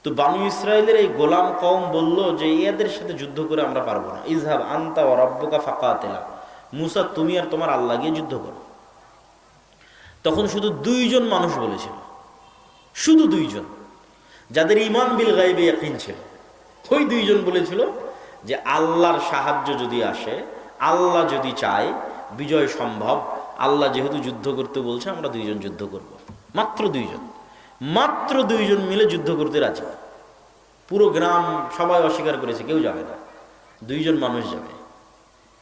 তো বানু ইসরায়েলের এই গোলাম কওম বলল যে এদের সাথে যুদ্ধ করে আমরা পারবো না, ইযহাব আনতা ওয়া রাব্বুকা ফাকাতিলা, মুসা তুমি আর তোমার আল্লাহ গিয়ে যুদ্ধ করো। তখন শুধু 2 জন মানুষ বলেছিল, শুধু 2 জন, যাদের ঈমান বিল গায়বে ইয়াকিন ছিল। ওই 2 জন বলেছিল যে আল্লাহর সাহায্য যদি আসে, আল্লাহ যদি চায়, বিজয় সম্ভব। আল্লাহ যেহেতু যুদ্ধ করতে বলছে, আমরা 2 জন যুদ্ধ করব। মাত্র 2 জন, মাত্র 2 জন মিলে যুদ্ধ করতে রাজি। পুরো গ্রাম সবাই অস্বীকার করেছে, কেউ যাবে না, 2 জন মানুষ যাবে,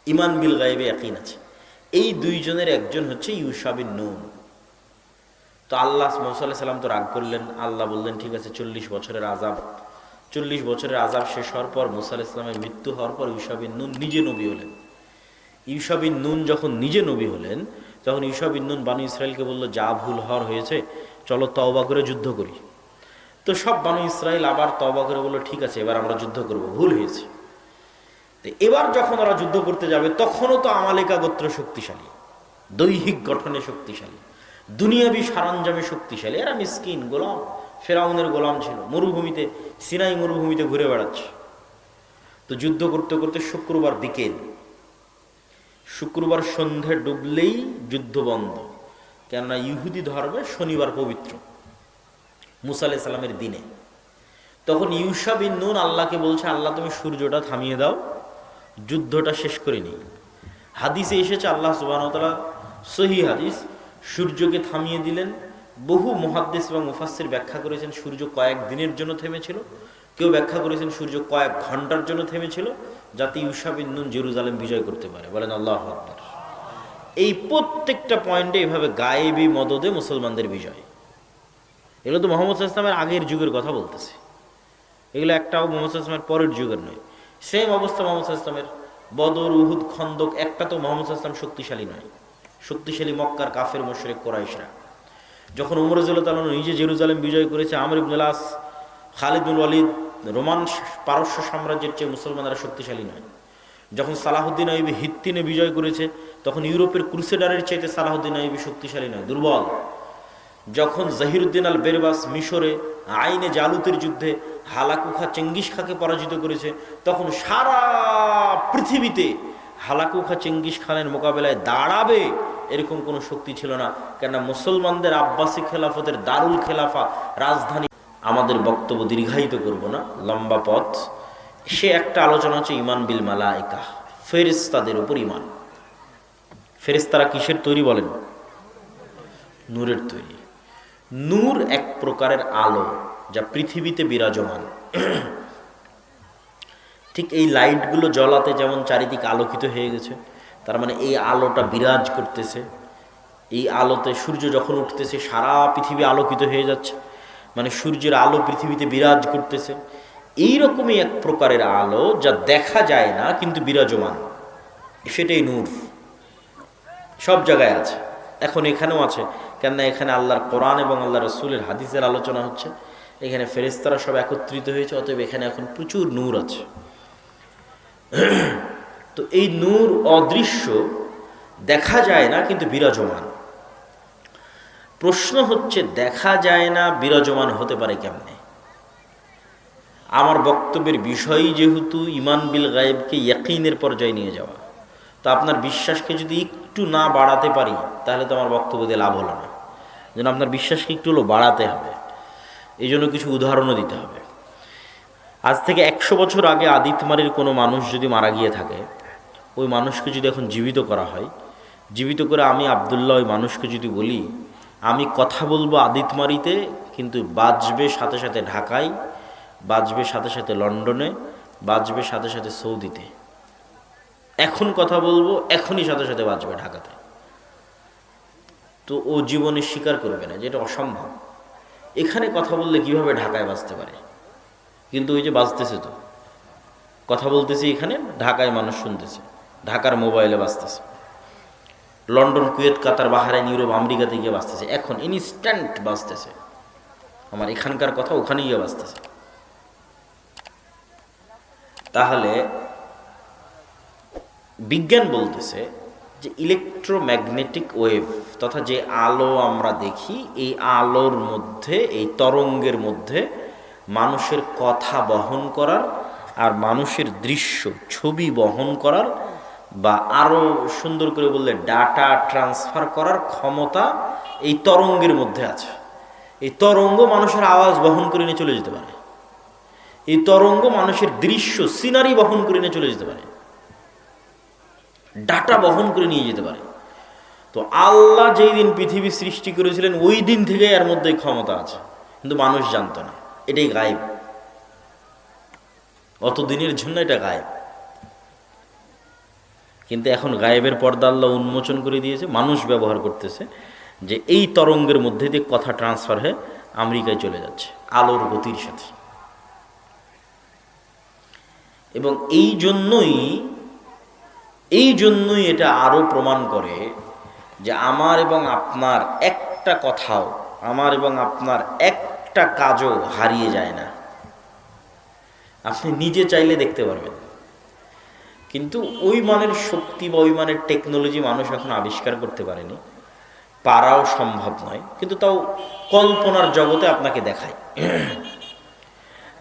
ঈমান বিল গায়বে ইয়াকিন আছে। এই 2 জনের একজন হচ্ছে ইউশা বিন নুন। তো আল্লাহ মুসা আলাইহিস সালাম তো রাগ করলেন। আল্লাহ বললেন ঠিক আছে, 40 বছরের আযাব। 40 বছরের আযাব শেষ হওয়ার পর, মুসা আলাইহিস সালামের মৃত্যু হওয়ার পর ইউশা বিন নুন নিজে নবী হলেন। ইউশা বিন নুন যখন নিজে নবী হলেন, তখন ইউশা বিন নুন বানু ইসরায়েলকে বলল, যা ভুল হওয়ার হয়েছে চলো তওবা করে যুদ্ধ করি। তো সব বানু ইসরায়েল আবার তওবা করে বলল, ঠিক আছে এবার আমরা যুদ্ধ করব, ভুল হয়েছে। তো এবার যখন ওরা যুদ্ধ করতে যাবে তখনও তো আমালিকা গোত্র শক্তিশালী, দৈহিক গঠনে শক্তিশালী, দুনিয়াবি সরঞ্জামে শক্তিশালী। এরা মিসকিন গোলাম, ফেরাউনের গোলাম ছিল, মরুভূমিতে, সিনাই মরুভূমিতে ঘুরে বেড়াচ্ছে। তো যুদ্ধ করতে করতে শুক্রবার বিকেল, শুক্রবার সন্ধে ডুবলেই যুদ্ধ বন্ধ, কেননা ইহুদি ধর্মে শনিবার পবিত্র, মুসা আলাইহিস সালামের দিনে। তখন ইউশা বিন নুন আল্লাহকে বলছে, আল্লাহ তুমি সূর্যটা থামিয়ে দাও, যুদ্ধটা শেষ করে নিই। হাদিসে এসেছে, আল্লাহ সুবহানাহু ওয়া তাআলা, সহিহ হাদিস, সূর্যকে থামিয়ে দিলেন। বহু মুহাদ্দিস এবং মুফাসসির ব্যাখ্যা করেছেন সূর্য কয়েক দিনের জন্য থেমেছিল, কেউ ব্যাখ্যা করেছেন সূর্য কয়েক ঘন্টার জন্য থেমেছিল, যাতে ইউশা বিন নুন জেরুজালেম বিজয় করতে পারে। বলেন আল্লাহু আকবার। এই প্রত্যেকটা পয়েন্টে এভাবে গায়েবী মদদে মুসলমানদের বিজয়। এগুলো তো মুহাম্মদ সাল্লাল্লাহু আলাইহি ওয়াসাল্লামের আগের যুগের কথা বলতেছে, এগুলো একটাও মুহাম্মদ সাল্লাল্লাহু আলাইহি ওয়াসাল্লামের পরের যুগের নয়। সেম অবস্থা মুহাম্মদ সাল্লাল্লাহু আলাইহি ওয়াসাল্লামের, বদর, উহুদ, খন্দক, একটা তো মুহাম্মদ সাল্লাল্লাহু আলাইহি ওয়াসাল্লাম শক্তিশালী নয়। শক্তিশালী মক্কার কাফের মুশরিক কুরাইশরা। যখন ওমর রাদিয়াল্লাহু তাআলা নিজে জেরুজালেম বিজয় করেছে, আমর ইবনে আস, খালিদ বিন ওয়ালিদ, রোমান পারস্য সাম্রাজ্যের চেয়ে মুসলমানরা শক্তিশালী নয়। যখন সালাহুদ্দিন আইয়ুবী হিত্তিনে বিজয় করেছে, তখন ইউরোপের ক্রুসেডারের চাইতে সালাহুদ্দিন আইয়ুবী শক্তিশালী নয়, দুর্বল। যখন জাহিরুদ্দিন আল বেরবাস মিশরে আইনে জালুতের যুদ্ধে হালাকু খা চেঙ্গিস খাকে পরাজিত করেছে, তখন সারা পৃথিবীতে হালাকু খা চেঙ্গিস খানের মোকাবেলায় দাঁড়াবে এরকম কোনো শক্তি ছিল না, কেননা মুসলমানদের আব্বাসী খেলাফতের দারুল খেলাফা রাজধানী। আমাদের বক্তব্য দীর্ঘায়িত করব না, লম্বা পথ। সে একটা আলোচনা হচ্ছে ইমান বিল মালাইকা, ফেরেশতাদের উপর ইমান। ফেরেশতারা কিসের তৈরি বলেন? নূরের তৈরি। নূর এক প্রকারের আলো যা পৃথিবীতে বিরাজমান। ঠিক এই লাইটগুলো জ্বলাতে যেমন চারিদিক আলোকিত হয়ে গেছে, তার মানে এই আলোটা বিরাজ করতেছে। এই আলোতে সূর্য যখন উঠতেছে সারা পৃথিবী আলোকিত হয়ে যাচ্ছে, মানে সূর্যের আলো পৃথিবীতে বিরাজ করতেছে। এইরকমই এক প্রকারের আলো যা দেখা যায় না কিন্তু বিরাজমান, সেটাই নূর। সব জায়গায় আছে, এখন এখানেও আছে, কেননা এখানে আল্লাহর কোরআন এবং আল্লাহ রসুলের হাদিসের আলোচনা হচ্ছে। এখানে ফেরেশতারা সব একত্রিত হয়েছে, অতএব এখানে এখন প্রচুর নূর আছে। তো এই নূর অদৃশ্য, দেখা যায় না কিন্তু বিরাজমান। প্রশ্ন হচ্ছে, দেখা যায় না বিরাজমান হতে পারে কেমনে? আমার বক্তব্যের বিষয় যেহেতু ইমান বিল গায়েবকে ইয়াকিনের পর্যায়ে নিয়ে যাওয়া, তো আপনার বিশ্বাসকে যদি একটু না বাড়াতে পারি তাহলে তো আমার বক্তব্য দিয়ে লাভ হলো না। যেন আপনার বিশ্বাসকে একটু হলো বাড়াতে হবে, এই জন্য কিছু উদাহরণও দিতে হবে। আজ থেকে 100 বছর আগে আদিতমারির কোনো মানুষ যদি মারা গিয়ে থাকে, ওই মানুষকে যদি এখন জীবিত করা হয়, জীবিত করে আমি আবদুল্লাহ ওই মানুষকে যদি বলি আমি কথা বলবো আদিতমারিতে, কিন্তু বাজবে সাথে সাথে ঢাকায়, বাজবে সাথে সাথে লন্ডনে, বাজবে সাথে সাথে সৌদিতে। এখন কথা বলবো, এখনই সাথে সাথে বাজবে ঢাকাতে। তো ও জীবনে স্বীকার করবে না যে এটা অসম্ভব। এখানে কথা বললে কিভাবে ঢাকায় বাজতে পারে? কিন্তু ওই যে বাজতেছে, তো কথা বলতেছি এখানে, ঢাকায় মানুষ শুনতেছে, ঢাকার মোবাইলে বাজতেছে, লন্ডন, কুয়েত, কাতার, বাহরাইন, ইউরোপ, আমেরিকাতে গিয়ে বাজতেছে, এখন ইনস্ট্যান্ট বাজতেছে। আমার এখানকার কথা ওখানে গিয়ে বাজতেছে। তাহলে বিজ্ঞান বলতেছে যে ইলেকট্রোম্যাগনেটিক ওয়েভ তথা যে আলো আমরা দেখি, এই আলোর মধ্যে, এই তরঙ্গের মধ্যে মানুষের কথা বহন করার আর মানুষের দৃশ্য, ছবি বহন করার, বা আরও সুন্দর করে বললে ডাটা ট্রান্সফার করার ক্ষমতা এই তরঙ্গের মধ্যে আছে। এই তরঙ্গ মানুষের আওয়াজ বহন করে নিয়ে চলে যেতে পারে, এই তরঙ্গ মানুষের দৃশ্য, সিনারি বহন করে নিয়ে চলে যেতে পারে, ডাটা বহন করে নিয়ে যেতে পারে। তো আল্লাহ যেই দিন পৃথিবী সৃষ্টি করেছিলেন ওই দিন থেকে এর মধ্যে ক্ষমতা আছে, কিন্তু মানুষ জানতো না। এটাই গায়েব, অতদিনের জন্য এটা গায়েব। কিন্তু এখন গায়েবের পর্দা আল্লাহ উন্মোচন করে দিয়েছে, মানুষ ব্যবহার করতেছে, যে এই তরঙ্গের মধ্যে দিয়ে কথা ট্রান্সফার হয়ে আমেরিকায় চলে যাচ্ছে আলোর গতির সাথে। এবং এই জন্যই এটা আরো প্রমাণ করে যে আমার এবং আপনার একটা কথাও, আমার এবং আপনার একটা কাজও হারিয়ে যায় না। আপনি নিজে চাইলে দেখতে পারবেন, কিন্তু ওই মানের শক্তি বা ওই মানের টেকনোলজি মানুষ এখন আবিষ্কার করতে পারেনি, পারাও সম্ভব নয়, কিন্তু তাও কল্পনার জগতে আপনাকে দেখায়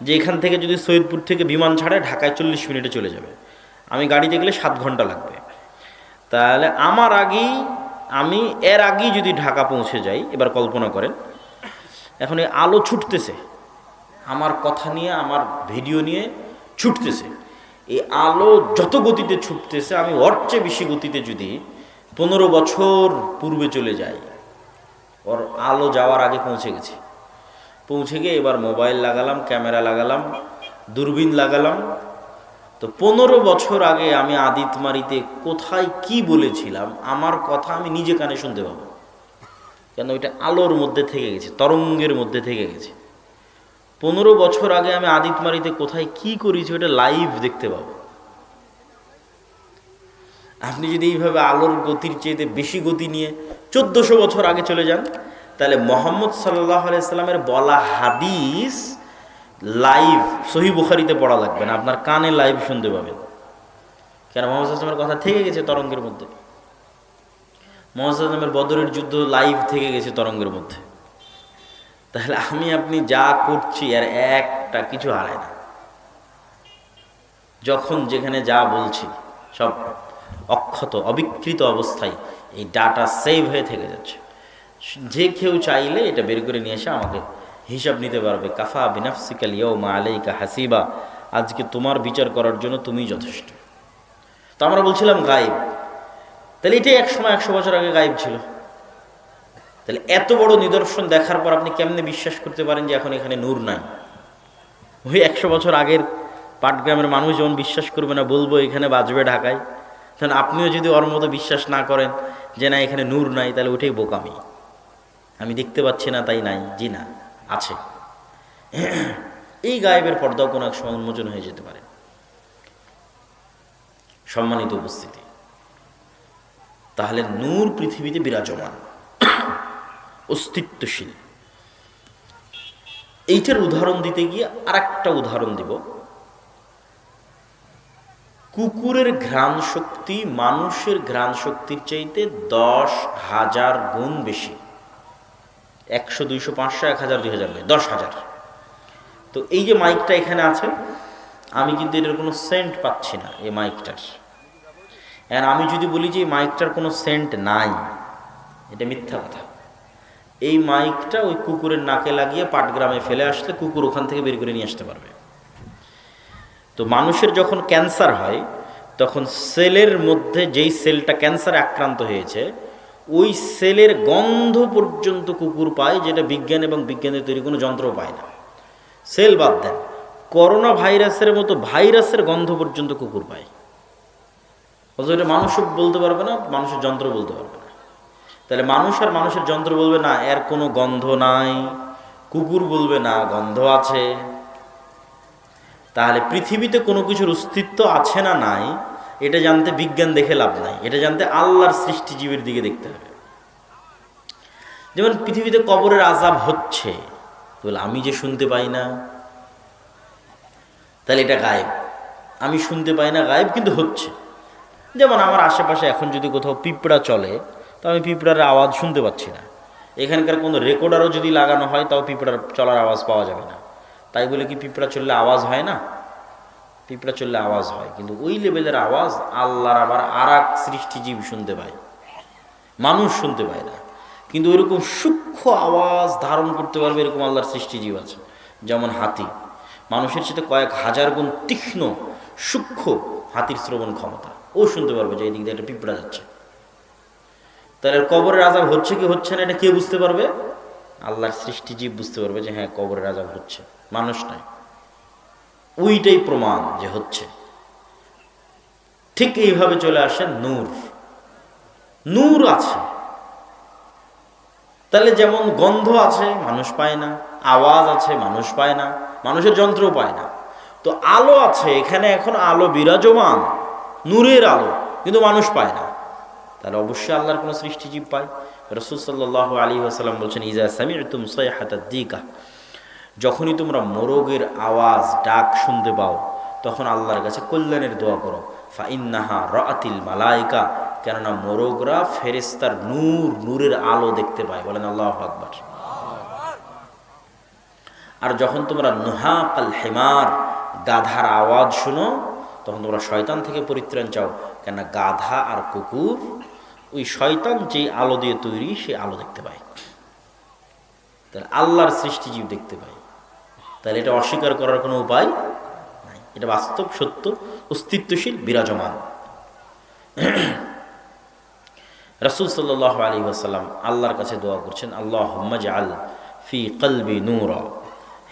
যে এখান থেকে যদি সৈয়দপুর থেকে বিমান ছাড়ে ঢাকায় 40 মিনিটে চলে যাবে, আমি গাড়িতে গেলে 7 ঘন্টা লাগবে। তাহলে আমি এর আগেই যদি ঢাকা পৌঁছে যাই, এবার কল্পনা করেন এখন এই আলো ছুটতেছে, আমার কথা নিয়ে আমার ভিডিও নিয়ে ছুটতেছে, এই আলো যত গতিতে ছুটতেছে আমি ওর চেয়ে বেশি গতিতে যদি 15 বছর পূর্বে চলে যাই, ওর আলো যাওয়ার আগে পৌঁছে গিয়ে এবার মোবাইল লাগালাম, ক্যামেরা লাগালাম, দূরবীন লাগালাম, তো 15 বছর আগে আমি আদিতমারিতে কোথায় কি বলেছিলাম আমার কথা আমি নিজে কানে শুনতে পাবো, কেন ওইটা আলোর মধ্যে থেকে গেছে, তরঙ্গের মধ্যে থেকে গেছে। 15 বছর আগে আমি আদিতমারিতে কোথায় কি করেছি ওটা লাইভ দেখতে পাবো। আপনি যদি এইভাবে আলোর গতির চেয়ে বেশি গতি নিয়ে 1400 বছর আগে চলে যান, তাহলে মুহাম্মদ সাল্লাল্লাহু আলাইহি সাল্লামের বলা হাদিস লাইভ সহিহ বুখারীতে পড়া লাগবে না, আপনার কানে লাইভ শুনতে পাবেন। কেন? মুহাম্মদ সাল্লাল্লাহু আলাইহি সাল্লামের কথা থেকে গেছে তরঙ্গের মধ্যে। মুহাম্মদ সাল্লাল্লাহু আলাইহি সাল্লামের বদরের যুদ্ধ লাইভ থেকে গেছে তরঙ্গের মধ্যে। তাহলে আপনি যা করছি আর একটা কিছু হারায় না, যখন যেখানে যা বলছি সব অক্ষত অবিকৃত অবস্থায় এই ডাটা সেভ হয়ে থেকে যাচ্ছে। যে কেউ চাইলে এটা বের করে নিয়ে এসে আমাকে হিসাব নিতে পারবে। কাফা বিনাফসিকাল ইয়াউমা আলাইকা হাসিবা, আজকে তোমার বিচার করার জন্য তুমিই যথেষ্ট। তো আমরা বলছিলাম গায়েব, তাহলে এটাই এক সময় 100 বছর আগে গায়েব ছিল। তাহলে এত বড় নিদর্শন দেখার পর আপনি কেমনে বিশ্বাস করতে পারেন যে এখন এখানে নূর নাই? ওই 100 বছর আগের পাটগ্রামের মানুষ যেমন বিশ্বাস করবে না, বলবো এখানে বাজবে ঢাকায়, তখন আপনিও যদি ওর মতো বিশ্বাস না করেন যে না এখানে নূর নাই, তাহলে ওটাই বোকামি। আমি দেখতে পাচ্ছি না তাই নাই, জি না, আছে। এই গায়েবের পর্দাও কোনো এক সময় উন্মোচন হয়ে যেতে পারে। সম্মানিত উপস্থিতি, তাহলে নূর পৃথিবীতে বিরাজমান, অস্তিত্বশীল। এইটার উদাহরণ দিতে গিয়ে আর একটা উদাহরণ দিব। কুকুরের ঘ্রাণ শক্তি মানুষের ঘ্রাণ শক্তির চাইতে 10,000 গুণ বেশি। 100, 200, 500, 1000, 2000 নয়, 10,000। তো এই যে মাইকটা এখানে আছে, আমি কিন্তু এটার কোনো সেন্ট পাচ্ছি না এই মাইকটার। আর আমি যদি বলি যে এই মাইকটার কোনো সেন্ট নাই, এটা মিথ্যা কথা। এই মাইকটা ওই কুকুরের নাকে লাগিয়ে পাটগ্রামে ফেলে আসলে কুকুর ওখান থেকে বের করে নিয়ে আসতে পারবে। তো মানুষের যখন ক্যান্সার হয়, তখন সেলের মধ্যে যেই সেলটা ক্যান্সারে আক্রান্ত হয়েছে, ওই সেলের গন্ধ পর্যন্ত কুকুর পায়, যেটা বিজ্ঞান এবং বিজ্ঞানের তৈরি কোনো যন্ত্র পায় না। সেল বাদ দেন, করোনা ভাইরাসের মতো ভাইরাসের গন্ধ পর্যন্ত কুকুর পায়। অথচ এটা মানুষ বলতে পারবে না, মানুষের যন্ত্র বলতে পারবে না। তাহলে মানুষ আর মানুষের যন্ত্র বলবে না এর কোনো গন্ধ নাই, কুকুর বলবে না গন্ধ আছে। তাহলে পৃথিবীতে কোনো কিছুর অস্তিত্ব আছে না নাই, এটা জানতে বিজ্ঞান দেখে লাভ নাই, এটা জানতে আল্লাহর সৃষ্টিজীবের দিকে দেখতে হবে। যেমন পৃথিবীতে কবরের আযাব হচ্ছে, বলে আমি যে শুনতে পাই না, তাহলে এটা গায়েব। আমি শুনতে পাই না গায়েব, কিন্তু হচ্ছে। যেমন আমার আশেপাশে এখন যদি কোথাও পিঁপড়া চলে, তো আমি পিঁপড়ার আওয়াজ শুনতে পাচ্ছি না। এখানকার কোনো রেকর্ডারও যদি লাগানো হয়, তাও পিঁপড়ার চলার আওয়াজ পাওয়া যাবে না। তাই বলে কি পিঁপড়া চললে আওয়াজ হয় না? পিঁপড়া চললে আওয়াজ হয়, কিন্তু ওই লেভেলের আওয়াজ আল্লাহর আবার আর এক সৃষ্টিজীব শুনতে পায়, মানুষ শুনতে পায় না। কিন্তু ওইরকম সূক্ষ্ম আওয়াজ ধারণ করতে পারবে এরকম আল্লাহর সৃষ্টিজীব আছে। যেমন হাতি, মানুষের সাথে কয়েক হাজার গুণ তীক্ষ্ণ সূক্ষ্ম হাতির শ্রবণ ক্ষমতা, ও শুনতে পারবে যে এই দিক দিয়ে একটা পিঁপড়া যাচ্ছে। তাহলে কবরের আযাব হচ্ছে কি হচ্ছে না, এটা কে বুঝতে পারবে? আল্লাহর সৃষ্টিজীব বুঝতে পারবে যে হ্যাঁ কবরের আযাব হচ্ছে, মানুষ নয়। ওইটাই প্রমাণ যে হচ্ছে। ঠিক এইভাবে চলে আসে নূর। নূর আছে, তাহলে যেমন গন্ধ আছে মানুষ পায় না, আওয়াজ আছে মানুষ পায় না, মানুষের যন্ত্রও পায় না। তো আলো আছে, এখানে এখন আলো বিরাজমান, নূরের আলো, কিন্তু মানুষ পায় না। তাহলে অবশ্যই আল্লাহর কোনো সৃষ্টিজীব পায়। রাসূল সাল্লাল্লাহু আলাইহি ওয়াসাল্লাম বলছেন, ইজা সামি'তুম সাইহাতাদ দিকা, যখনই তোমরা মোরগের আওয়াজ ডাক শুনতে পাও, তখন আল্লাহর কাছে কল্যাণের দোয়া করো। ফাইন্নাহা রাআতিল মালায়েকা, কেননা মোরগরা ফেরেশতার নূরের আলো দেখতে পায়। বলেন আল্লাহু আকবার। আর যখন তোমরা নুহাকাল হিমার, গাধার আওয়াজ শুনো, তখন তোমরা শয়তান থেকে পরিত্রাণ চাও, কেননা গাধা আর কুকুর ওই শয়তান যে আলো দিয়ে তৈরি সে আলো দেখতে পায়। তাহলে আল্লাহর সৃষ্টিজীব দেখতে পায়, তাহলে এটা অস্বীকার করার কোনো উপায় নাই, এটা বাস্তব সত্য, অস্তিত্বশীল, বিরাজমান। রাসূল সাল্লাল্লাহু আলাইহি ওয়াসাল্লাম আল্লাহর কাছে দোয়া করছেন, আল্লাহুম্মা জাআল ফি কলবি নূরা,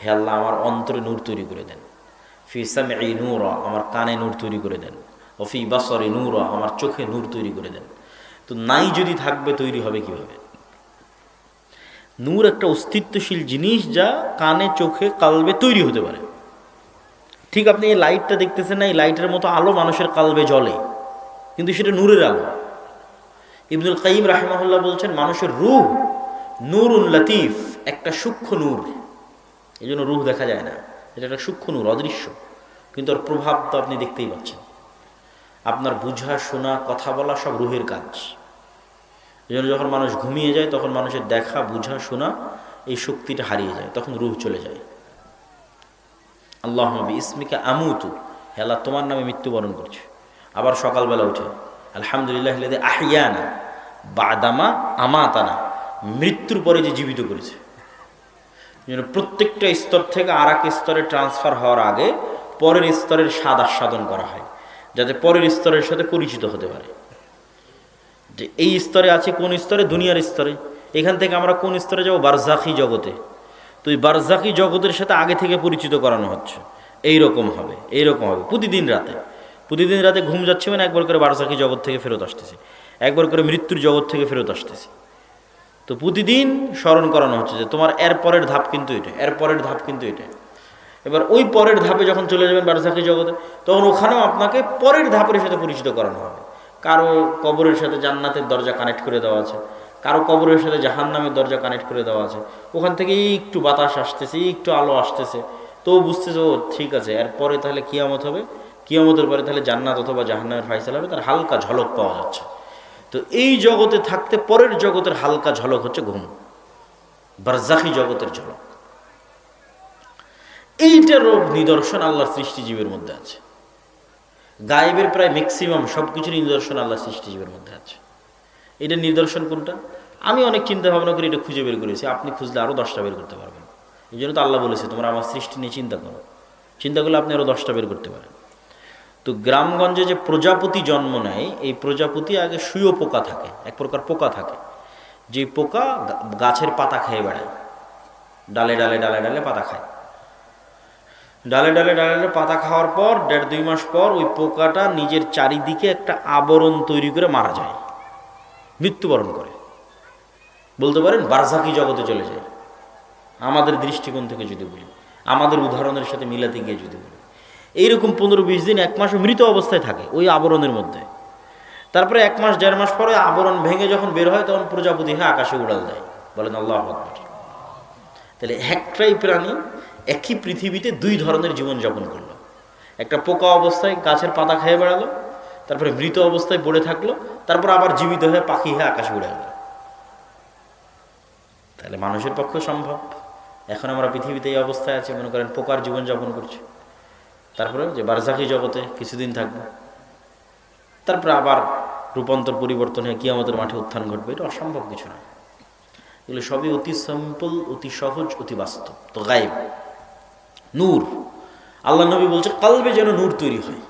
হে আল্লাহ আমার অন্তরে নূর তৈরি করে দেন। ফি সামঈ নূরা, আমার কানে নূর তৈরি করে দেন। ও ফি বাসরি নূরা, আমার চোখে নূর তৈরি করে দেন। তো নাই যদি থাকবে তৈরি হবে কিভাবে? নূর একটা অস্তিত্বশীল জিনিস, যা কানে চোখে কালবে তৈরি হতে পারে। ঠিক আপনি এই লাইটটা দেখতেছেন না, এই লাইটের মতো আলো মানুষের কালবে জ্বলে, কিন্তু সেটা নূরের আলো। ইবনুল কাইয়িম রাহিমাহুল্লাহ বলছেন, মানুষের রূহ নূরুন লতিফ, একটা সূক্ষ্ম নূর। এই জন্য রূহ দেখা যায় না, এটা একটা সূক্ষ্ম নূর, অদৃশ্য, কিন্তু ওর প্রভাব তো আপনি দেখতেই পাচ্ছেন। আপনার বুঝা, শোনা, কথা বলা সব রূহের কাজ। এই জন্য যখন মানুষ ঘুমিয়ে যায় তখন মানুষের দেখা, বুঝা, শোনা এই শক্তিটা হারিয়ে যায়, তখন রূহ চলে যায়। আল্লাহুম্মা বিইসমিকা আমুতু, হে আল্লাহ তোমার নামে মৃত্যুবরণ করছি। আবার সকালবেলা উঠে আলহামদুলিল্লাহিল্লাযী আহইয়ানা বাদামা আমাতানা, মৃত্যুর পরে যে জীবিত করেছে। যেন প্রত্যেকটা স্তর থেকে আর এক স্তরে ট্রান্সফার হওয়ার আগে পরের স্তরের স্বাদ আস্বাদন করা হয়, যাতে পরের স্তরের সাথে পরিচিত হতে পারে। যে এই স্তরে আছে, কোন স্তরে? দুনিয়ার স্তরে। এখান থেকে আমরা কোন স্তরে যাব? বারজাখি জগতে। তো এই বারজাখি জগতের সাথে আগে থেকে পরিচিত করানো হচ্ছে। এইরকম হবে, এইরকম হবে। প্রতিদিন রাতে ঘুম যাচ্ছে মানে একবার করে বারজাখি জগৎ থেকে ফেরত আসতেছি, একবার করে মৃত্যুর জগৎ থেকে ফেরত আসতেছি। তো প্রতিদিন স্মরণ করানো হচ্ছে যে তোমার এর পরের ধাপ কিন্তু এটা, এর পরের ধাপ কিন্তু এটা। এবার ওই পরের ধাপে যখন চলে যাবেন বারজাখি জগতে, তখন ওখানেও আপনাকে পরের ধাপের সাথে পরিচিত করানো হবে। কারো কবরের সাথে জান্নাতের দরজা কানেক্ট করে দেওয়া আছে, কারো কবরের সাথে জাহান্নামের দরজা কানেক্ট করে দেওয়া আছে। ওখান থেকে একটু বাতাস আসতেছে, একটু আলো আসতেছে, তো বুঝতেছে ও ঠিক আছে, এরপরে তাহলে কিয়ামত হবে, কিয়ামতের পরে তাহলে জান্নাত অথবা জাহান্নামের ফায়সালা হবে, তার হালকা ঝলক পাওয়া যাচ্ছে। তো এই জগতে থাকতে পরের জগতের হালকা ঝলক হচ্ছে ঘুম, বারজাখি জগতের ঝলক। এইটারও নিদর্শন আল্লাহর সৃষ্টিজীবের মধ্যে আছে। গায়েবের প্রায় ম্যাক্সিমাম সব কিছুর নিদর্শন আল্লাহর সৃষ্টিজীবের মধ্যে আছে। এটা নিদর্শন কোনটা? আমি অনেক চিন্তা ভাবনা করে এটা খুঁজে বের করেছি, আপনি খুঁজলে আরও 10টা বের করতে পারবেন। এই জন্য তো আল্লাহ বলেছে তোমরা আমার সৃষ্টি নিয়ে চিন্তা করো, চিন্তা করলে আপনি আরও 10টা বের করতে পারেন। তো গ্রামগঞ্জে যে প্রজাপতি জন্ম নেয়, এই প্রজাপতি আগে শুঁয়ো পোকা থাকে, এক প্রকার পোকা থাকে, যে পোকা গাছের পাতা খেয়ে বেড়ায়, ডালে ডালে ডালে ডালে পাতা খায়। ডালে ডালে ডালে ডালে পাতা খাওয়ার পর 1.5-2 মাস পর ওই পোকাটা নিজের চারিদিকে একটা আবরণ তৈরি করে মারা যায়, মৃত্যুবরণ করে। বলতে পারেন বারজাখি জগতে চলে যায়। আমাদের দৃষ্টিকোণ থেকে যদি বলি, আমাদের উদাহরণের সাথে মিলাতে গিয়ে যদি বলি, এইরকম 15-20 দিন 1 মাস মৃত অবস্থায় থাকে ওই আবরণের মধ্যে। তারপরে 1 মাস 1.5 মাস পরে আবরণ ভেঙে যখন বের হয়, তখন প্রজাপতি হয়ে আকাশে উড়াল দেয়। বলেন আল্লাহু আকবার। তাহলে একটাই প্রাণী একই পৃথিবীতে 2 ধরনের জীবনযাপন করলো। একটা পোকা অবস্থায় গাছের পাতা খেয়ে বেড়ালো, তারপরে মৃত অবস্থায় পড়ে থাকলো, তারপর আবার জীবিত হয়ে পাখি হয়ে আকাশে উড়ে গেল। তাহলে মানুষের পক্ষে সম্ভব। এখন আমরা পৃথিবীতে এই অবস্থায় আছি, মনে করেন পোকার জীবনযাপন করছি, তারপরে যে বারজাখি জগতে কিছুদিন থাকবো, তারপরে আবার রূপান্তর পরিবর্তন হয়ে কিয়ামতের মাঠে উত্থান ঘটবে। এটা অসম্ভব কিছু নয়, এগুলো সবই অতি সিম্পল, অতি সহজ, অতি বাস্তব। তো গায়েব নূর, আল্লাহ নবী বলছে কলবে যেন নূর তৈরি হয়।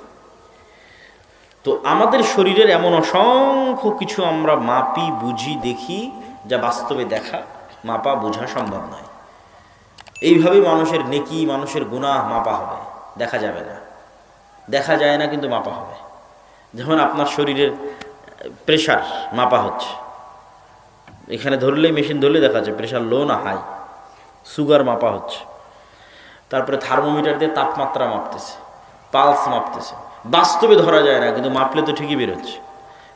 তো আমাদের শরীরের এমন অসংখ্য কিছু আমরা মাপি, বুঝি, দেখি, যা বাস্তবে দেখা, মাপা, বোঝা সম্ভব নয়। এইভাবে মানুষের নেকি, মানুষের গুনাহ মাপা হবে, দেখা যাবে না। দেখা যায় না কিন্তু মাপা হবে। যেমন আপনার শরীরের প্রেশার মাপা হচ্ছে, এখানে ধরলেই, মেশিন ধরলে দেখা যাচ্ছে প্রেশার লো না হাই। সুগার মাপা হচ্ছে, তারপরে থার্মোমিটার দিয়ে তাপমাত্রা মাপতেছে, পালস মাপতেছে। বাস্তবে ধরা যায় না, কিন্তু মাপলে তো ঠিকই বেরোচ্ছে।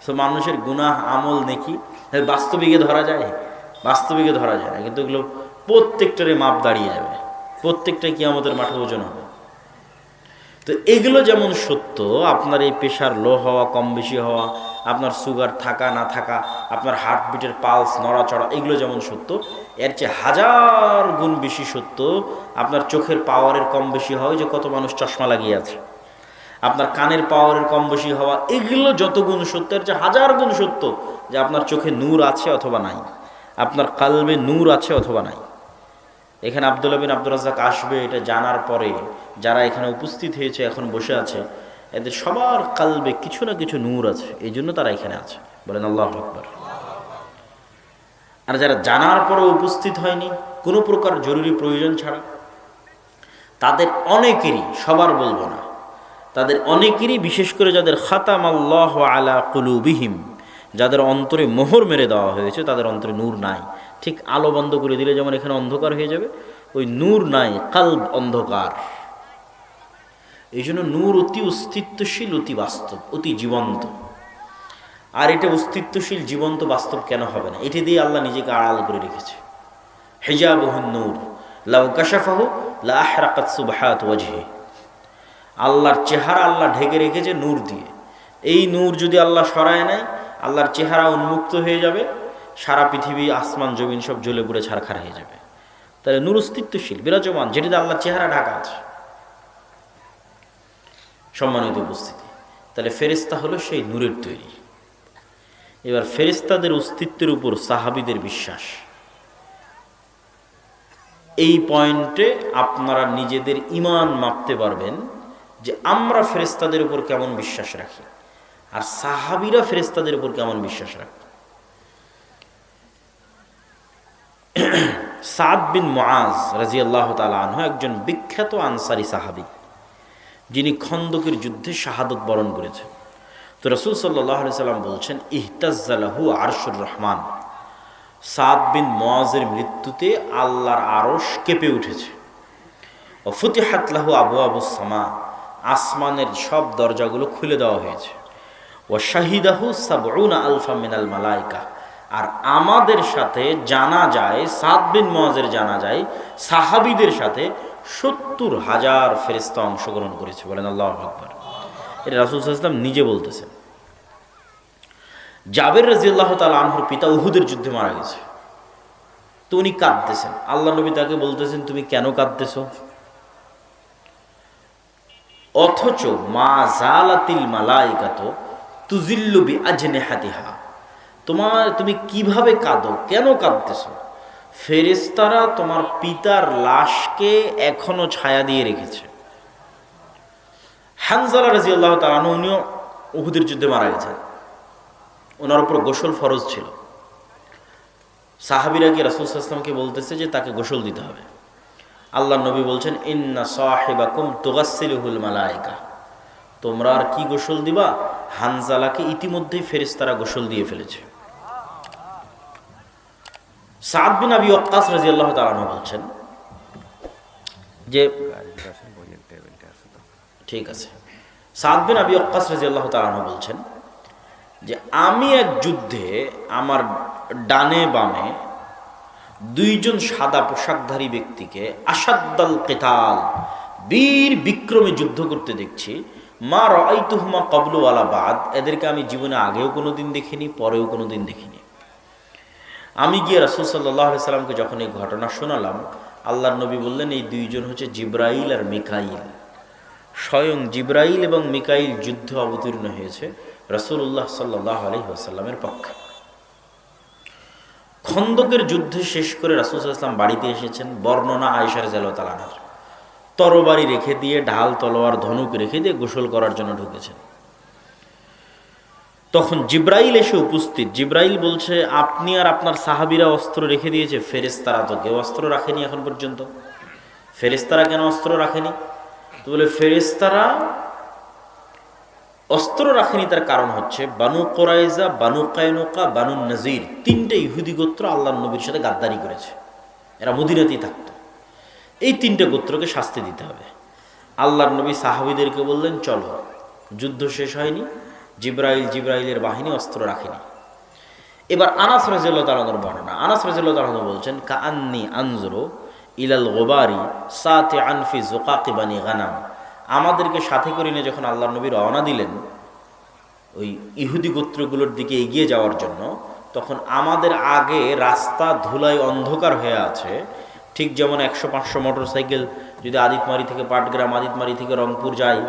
তো মানুষের গুনাহ, আমল, নেকি বাস্তবিকে ধরা যায়? বাস্তবিকে ধরা যায় না, কিন্তু এগুলো প্রত্যেকটারে মাপ দাঁড়িয়ে যাবে, প্রত্যেকটাই কিয়ামতের মাঠে ওজন হবে। তো এগুলো যেমন সত্য, আপনার এই প্রেশার লো হওয়া, কম বেশি হওয়া, আপনার সুগার থাকা না থাকা, আপনার হার্টবিটের পালস নড়াচড়া, এগুলো যেমন সত্য, এর চেয়ে হাজার গুণ বেশি সত্য আপনার চোখের পাওয়ারের কম বেশি হয়, যে কত মানুষ চশমা লাগিয়ে আছে, আপনার কানের পাওয়ারের কম বেশি হওয়া, এগুলো যত গুণ সত্য, এর চেয়ে হাজার গুণ সত্য যে আপনার চোখে নূর আছে অথবা নাই, আপনার কালবে নূর আছে অথবা নাই। এখানে আব্দুল্লাহ বিন আব্দুর রাজ্জাক আসবে এটা জানার পরে যারা এখানে উপস্থিত হয়েছে, এখন বসে আছে, এদের সবার কালবে কিছু না কিছু নূর আছে, এই জন্য তারা এখানে আছে। বলেন আল্লাহু আকবার। আর যারা জানার পরেও উপস্থিত হয়নি কোনো প্রকার জরুরি প্রয়োজন ছাড়া, তাদের অনেকেরই, সবার বলবো না, তাদের অনেকেরই, বিশেষ করে যাদের খাতামাল্লাহু আলা কুলুবিহিম, যাদের অন্তরে মোহর মেরে দেওয়া হয়েছে, তাদের অন্তরে নূর নাই। ঠিক আলো বন্ধ করে দিলে যেমন এখানে অন্ধকার হয়ে যাবে, ওই নূর নাই, কালব অন্ধকার। এই জন্য নূর অতি অস্তিত্বশীল, অতি বাস্তব, অতি জীবন্ত। আর এটা অস্তিত্বশীল, জীবন্ত, বাস্তব কেন হবে না? এটি দিয়ে আল্লাহ নিজেকে আড়াল করে রেখেছে। হিজাবুহুন নূর লাউ কাশাফাহু লা আহরাকাত সুবহাত ওয়াজহি। আল্লাহর চেহারা আল্লাহ ঢেকে রেখেছে নূর দিয়ে। এই নূর যদি আল্লাহ সরায় নেয়, আল্লাহর চেহারা উন্মুক্ত হয়ে যাবে, সারা পৃথিবী, আসমান জমিন সব জ্বলে পুড়ে ছারখার হয়ে যাবে। তাহলে নূর অস্তিত্বশীল, বিরাজমান, যেটিতে আল্লাহর চেহারা ঢাকা আছে। সম্মানিত উপস্থিতি, তাহলে ফেরেশতা হলো সেই নূরের তৈরি। এবার ফেরেশতাদের অস্তিত্বের উপর সাহাবীদের বিশ্বাস, এই পয়েন্টে আপনারা নিজেদের ঈমান মাপতে পারবেন যে আমরা ফেরেশতাদের উপর কেমন বিশ্বাস রাখি আর সাহাবীরা ফেরেশতাদের উপর কেমন বিশ্বাস রাখে। সাদ বিন মুআজ রাদিয়াল্লাহু তাআলা আনহু একজন বিখ্যাত আনসারী সাহাবী, যিনি খন্দকের যুদ্ধে শাহাদত বরণ করেছেন। তো রাসূল সাল্লাল্লাহু আলাইহি সাল্লাম বলছেন, ইহতাজ্জা লাহু আরশুর রহমান। সাদ বিন মুআজের মৃত্যুতে আল্লাহর আরশ কেঁপে উঠেছে। ও ফুতিহাত লাহু আবওয়াবুস সামা, আসমানের সব দরজাগুলো খুলে দেওয়া হয়েছে। ও শাহিদাহু সাবউনা আলফা মিনাল মালাইকা, আর আমাদের সাথে জানা যায়, সাদ বিন মুআজের জানা যায়, সাহাবীদের সাথে ৭০,০০০ ফেরেশতা অংশগ্রহণ করেছে। বলেন আল্লাহু আকবার। এটা রাসূল সাল্লাল্লাহু আলাইহি ওয়াসাল্লাম নিজে বলতেছেন। জাবের রাদিয়াল্লাহু তাআলা আনহুর পিতা উহুদের যুদ্ধে মারা গেছে, তো উনি কাঁদতেছেন। আল্লাহ নবী তাকে বলতেছেন, তুমি কেন কাঁদতেছো? অথচ মা জালাতিল মালাইকাতু তুজিল্লু বিআজনিহাতিহা, তুমি কিভাবে কাঁদো, কেন কাঁদতেছো? ফেরেশতারা তোমার পিতার লাশকে এখনো ছায়া দিয়ে রেখেছে। হানজালা রাদিয়াল্লাহু তাআলা আনহু, উনিও উহুদের যুদ্ধে মারা গেছেন, ওনার উপর গোসল ফরজ ছিল। সাহাবীরা কি রাসূল সাল্লাল্লাহু আলাইহি ওয়াসাল্লামকে বলতেছে যে তাকে গোসল দিতে হবে। আল্লাহ নবী বলছেন, ইন্না সাহিবাকুম তুগাসসিলুহুল মালাইকা, তোমরা আর কি গোসল দিবা? হানজালাকে ইতিমধ্যেই ফেরেশতারা গোসল দিয়ে ফেলেছে। সাদ বিন আবি ওয়াক্কাস রাদিয়াল্লাহু তাআলা আনহু বলছেন যে, ঠিক আছে, সাদ বিন আবি ওয়াক্কাস রাদিয়াল্লাহু তাআলা আনহু বলছেন যে আমি এক যুদ্ধে আমার ডানে বামে দুইজন সাদা পোশাকধারী ব্যক্তিকে আসাদ্দাল কিতাল, বীর বিক্রমে যুদ্ধ করতে দেখছি। মা রাআইতুহুমা ক্বাবলু ওয়ালা বাদ, এদেরকে আমি জীবনে আগেও কোনোদিন দেখিনি, পরেও কোনোদিন দেখিনি। আমি গিয়ে রাসূল সাল্লাল্লাহু আলাইহি সাল্লামকে যখন এই ঘটনা শোনালাম, আল্লাহর নবী বললেন, এই দুইজন হচ্ছে জিবরাইল আর মিকাইল। স্বয়ং জিবরাইল এবং মিকাইল যুদ্ধে অবতীর্ণ হয়েছে রাসূলুল্লাহ সাল্লাল্লাহু আলাইহি ওয়াসাল্লামের পক্ষে। খন্দকের যুদ্ধে শেষ করে রাসূল সাল্লাল্লাহু আলাইহি ওয়াসাল্লাম বাড়িতে এসেছেন। বর্ণনা আয়েশা রাদিয়াল্লাহু তাআলা আনহা, তরবারি রেখে দিয়ে, ঢাল তলোয়ার ধনুক রেখে দিয়ে গোসল করার জন্য ঢুকেছেন। তখন জিবরাইল এসে উপস্থিত। জিবরাইল বলছে, আপনি আর আপনার সাহাবীরা অস্ত্র রেখে দিয়েছে, ফেরেশতারা তো কেউ অস্ত্র রাখেনি এখন পর্যন্ত। ফেরেশতারা কেন অস্ত্র রাখেনি? তো বলে, ফেরেশতারা অস্ত্র রাখেনি তার কারণ হচ্ছে বানু কুরাইজা, বানু কায়নুকা, বানু নাজির, তিনটে ইহুদি গোত্র আল্লাহর নবীর সাথে গাদ্দারি করেছে। এরা মদিনাতেই থাকতো। এই তিনটে গোত্রকে শাস্তি দিতে হবে। আল্লাহর নবী সাহাবীদেরকে বললেন, চলো, যুদ্ধ শেষ হয়নি, জিবরাইলের বাহিনী অস্ত্র রাখেনি। এবার আনাস রাদিয়াল্লাহু তাআলা আনহুর বর্ণনা। আনাস রাদিয়াল্লাহু তাআলা আনহু বলছেন, কাআন্নী আনজুরু ইলাল গুবারি সাতিআন ফি যুকাকি বানি গানাম, আমাদেরকে সাথে করে নিয়ে যখন আল্লাহ নবী রওনা দিলেন ওই ইহুদি গোত্রগুলোর দিকে এগিয়ে যাওয়ার জন্য, তখন আমাদের আগে রাস্তা ধুলায় অন্ধকার হয়ে আছে। ঠিক যেমন 100-500 মোটর সাইকেল যদি আদিতমারি থেকে পাটগ্রাম, আদিতমারি থেকে রংপুর যায়,